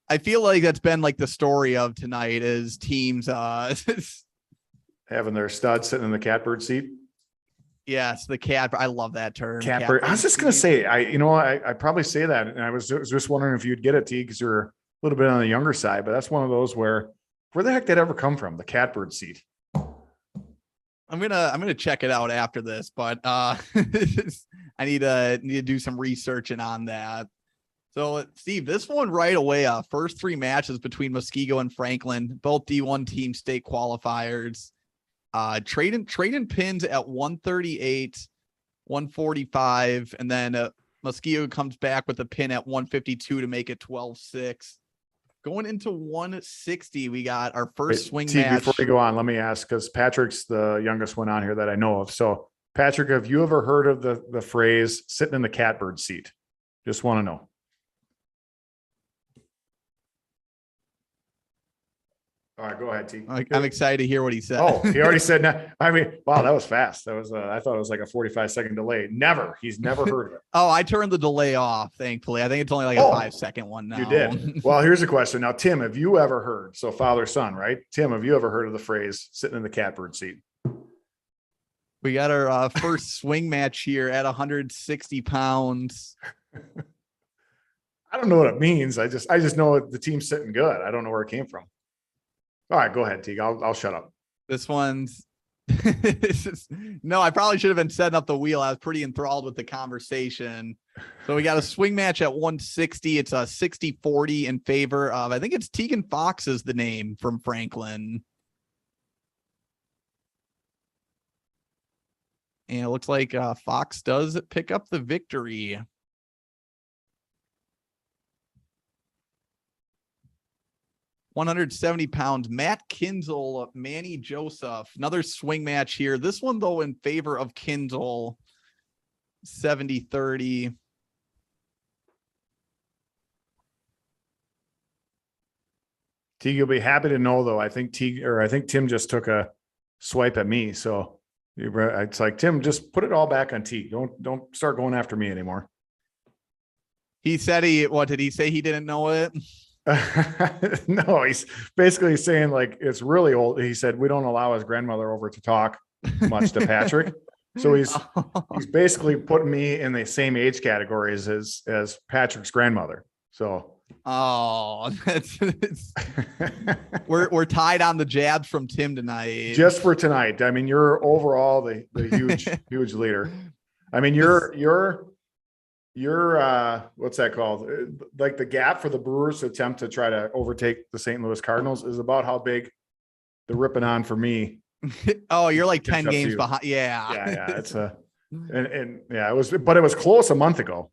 Speaker 2: I feel like that's been like the story of tonight is teams
Speaker 1: having their stud sitting in the catbird seat.
Speaker 2: Yes, the cat. I love that term.
Speaker 1: Catbird. I was just going to say, I probably say that. And I was just wondering if you'd get it, T, because you're a little bit on the younger side, but that's one of those where if where the heck did that ever come from? The catbird seat.
Speaker 2: I'm gonna check it out after this, but I need to do some researching on that. So Steve, this one right away, first 3 matches between Muskego and Franklin, both D1 team state qualifiers. Trayton pins at 138, 145, and then Muskego comes back with a pin at 152 to make it 12-6. Going into 160, we got our first swing match.
Speaker 1: Before we go on, let me ask, because Patrick's the youngest one on here that I know of. So, Patrick, have you ever heard of the phrase "sitting in the catbird seat"? Just want to know. All right, go ahead, T.
Speaker 2: I'm excited to hear what he said.
Speaker 1: Oh, he already said no. I mean, wow, that was fast. That was I thought it was like a 45-second delay. He's never heard of it.
Speaker 2: Oh, I turned the delay off, thankfully. I think it's only like a 5-second one now.
Speaker 1: You did. Well, here's a question. Now, Tim, have you ever heard, so father, son, right? Tim, have you ever heard of the phrase "sitting in the catbird seat"?
Speaker 2: We got our first swing match here at 160 pounds.
Speaker 1: I don't know what it means. I just know the team's sitting good. I don't know where it came from. All right, go ahead, Teague. I'll shut up.
Speaker 2: This one's no, I probably should have been setting up the wheel. I was pretty enthralled with the conversation. So we got a swing match at 160. It's a 60-40 in favor of, I think it's Tegan Fox is the name from Franklin. And it looks like Fox does pick up the victory. £170, Matt Kinzel, Manny Joseph, another swing match here. This one, though, in favor of Kinzel, 70-30.
Speaker 1: Teague, you'll be happy to know, though, I think Tim just took a swipe at me. So it's like, Tim, just put it all back on Teague. Don't start going after me anymore.
Speaker 2: He said what did he say? He didn't know it.
Speaker 1: No, he's basically saying like it's really old. He said we don't allow his grandmother over to talk much to Patrick. So he's basically putting me in the same age categories as Patrick's grandmother. So
Speaker 2: we're tied on the jabs from Tim tonight.
Speaker 1: Just for tonight. I mean, you're overall the huge leader. I mean, you're what's that called? Like the gap for the Brewers to attempt to try to overtake the St. Louis Cardinals is about how big the ripping on for me.
Speaker 2: Oh, you're like 10 games behind. Yeah.
Speaker 1: Yeah. It's and yeah, it was close a month ago.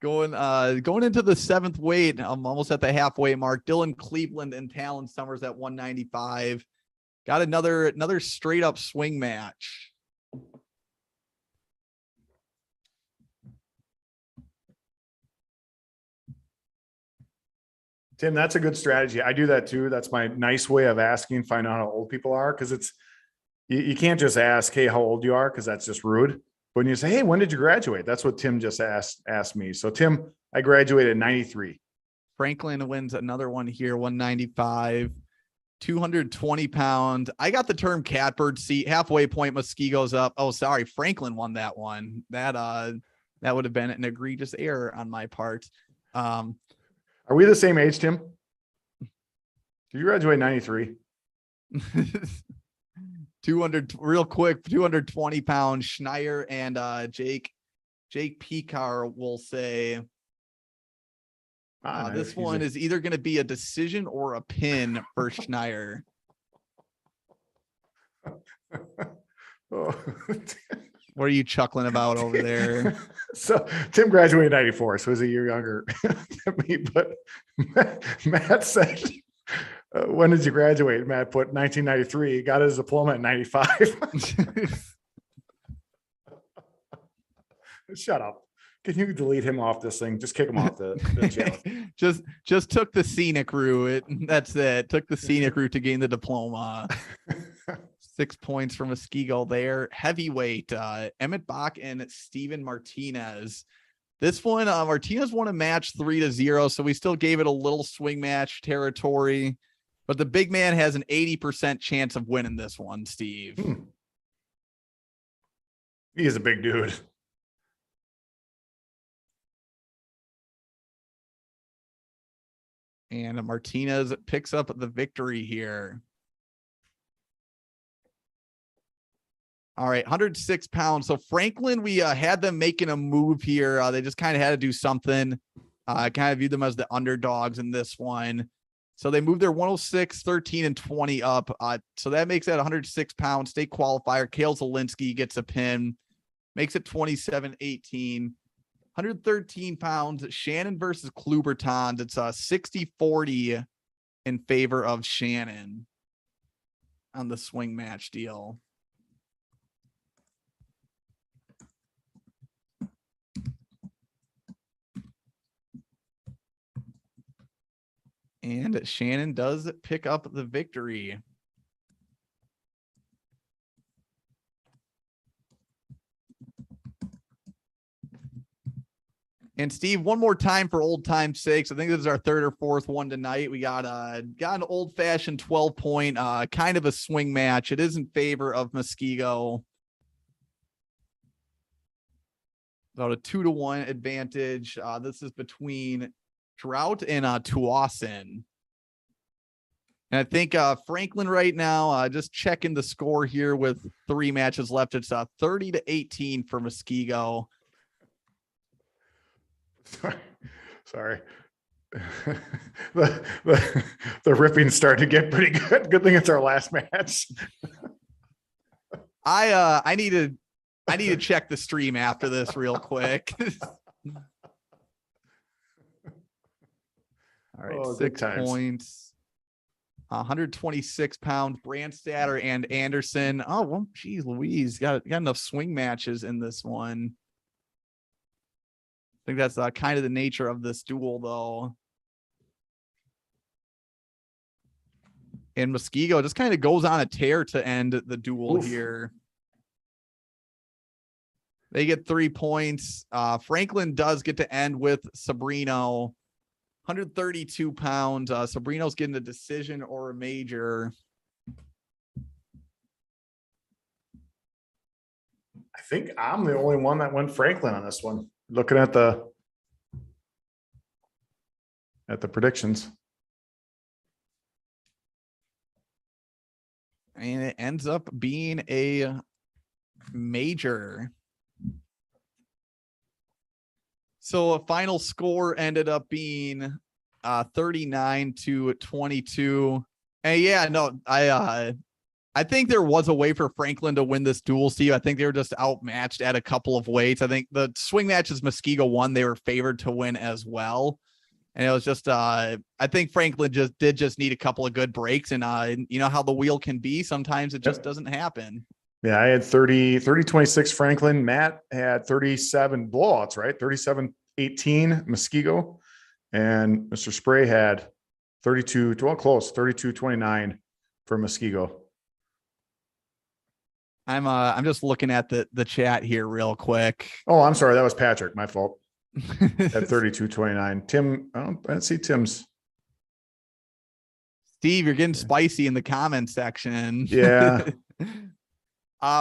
Speaker 2: Going into the 7th weight. I'm almost at the halfway mark. Dylan Cleveland and Talon Summers at 195. Got another straight up swing match.
Speaker 1: Tim, that's a good strategy. I do that too. That's my nice way of asking, find out how old people are. Cause you can't just ask, hey, how old you are? Cause that's just rude. But when you say, hey, when did you graduate? That's what Tim just asked me. So Tim, I graduated in 93.
Speaker 2: Franklin wins another one here. 195, 220 pounds. I got the term catbird seat, halfway point. Muskego's up. Oh, sorry. Franklin won that one. That would have been an egregious error on my part.
Speaker 1: Are we the same age, Tim? Did you graduate in 93?
Speaker 2: 200 real quick, 220 pounds. Schneider and Jake Picar will say this one is either going to be a decision or a pin for Schneider.
Speaker 1: Oh.
Speaker 2: What are you chuckling about over there?
Speaker 1: So Tim graduated in 94, so he's a year younger than me. But Matt said, when did you graduate? Matt put 1993. He got his diploma in 95. Shut up. Can you delete him off this thing? Just kick him off the channel.
Speaker 2: just took the scenic route. That's it. Took the scenic route to gain the diploma. 6 points from Muskego there. Heavyweight, Emmett Bach and Steven Martinez. This one, Martinez won a match 3-0, so we still gave it a little swing match territory. But the big man has an 80% chance of winning this one, Steve.
Speaker 1: He is a big dude.
Speaker 2: And Martinez picks up the victory here. All right, 106 pounds. So Franklin, we had them making a move here. They just kind of had to do something. I kind of viewed them as the underdogs in this one. So they moved their 106, 13, and 20 up. So that makes that 106 pound state qualifier. Lindsay gets a pin, makes it 27-18. 113 pounds, Shannon versus Klubertons. It's 60-40 in favor of Shannon on the swing match deal. And Shannon does pick up the victory. And Steve, one more time for old time's sakes. I think this is our third or fourth one tonight. We got an old fashioned 12-point, kind of a swing match. It is in favor of Muskego. About a 2-1 advantage. This is between Trout and Tuason. And I think Franklin right now, just checking the score here with 3 matches left. It's 30-18 for Muskego.
Speaker 1: Sorry. the ripping's starting to get pretty good. Good thing it's our last match.
Speaker 2: I need to check the stream after this real quick. All right, 6 points. 126 pounds. Brandstatter and Anderson. Oh, well, geez, Louise got enough swing matches in this one. I think that's kind of the nature of this duel, though. And Muskego just kind of goes on a tear to end the duel here. They get 3 points. Franklin does get to end with Sobrino. 132 pounds. Sobrino's getting a decision or a major.
Speaker 1: I think I'm the only one that went Franklin on this one. Looking at the predictions.
Speaker 2: And it ends up being a major. So a final score ended up being 39-22. And yeah, no, I think there was a way for Franklin to win this duel, Steve. I think they were just outmatched at a couple of weights. I think the swing matches Muskego won, they were favored to win as well. And it was just, I think Franklin just need a couple of good breaks. And you know how the wheel can be. Sometimes it just doesn't happen.
Speaker 1: Yeah, I had 30-26 Franklin. Matt had 37 blowouts, right? 37-18 Muskego. And Mr. Spray had 32-29 for Muskego.
Speaker 2: I'm just looking at the chat here real quick.
Speaker 1: Oh, I'm sorry. That was Patrick. My fault. At 32-29. Tim, I don't see Tim's.
Speaker 2: Steve, you're getting spicy in the comment section.
Speaker 1: Yeah.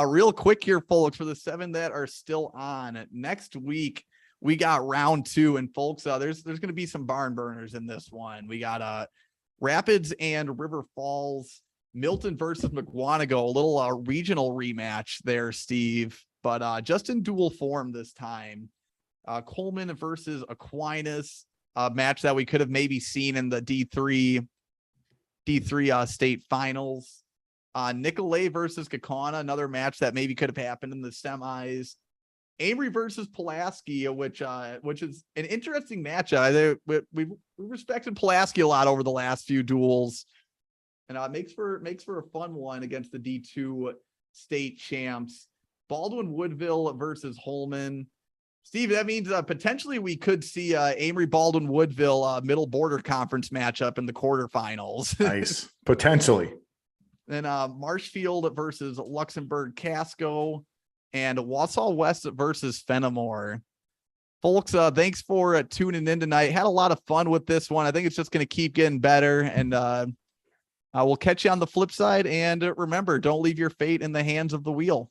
Speaker 2: Real quick here, folks, for the 7 that are still on. Next week, we got round 2, and folks, there's going to be some barn burners in this one. We got Rapids and River Falls, Milton versus McWanago, a little regional rematch there, Steve, but just in dual form this time. Coleman versus Aquinas, a match that we could have maybe seen in the D3 state finals. Nicolay versus Kakana, another match that maybe could have happened in the semis. Amory versus Pulaski, which is an interesting match. We respected Pulaski a lot over the last few duels, and makes for a fun one against the D2 state champs. Baldwin Woodville versus Holman. Steve, that means potentially we could see Amory Baldwin Woodville Middle Border Conference matchup in the quarterfinals.
Speaker 1: Nice, potentially.
Speaker 2: Then Marshfield versus Luxembourg Casco, and Wausau West versus Fenimore. Folks, thanks for tuning in tonight. Had a lot of fun with this one. I think it's just going to keep getting better, and we'll catch you on the flip side. And remember, don't leave your fate in the hands of the wheel.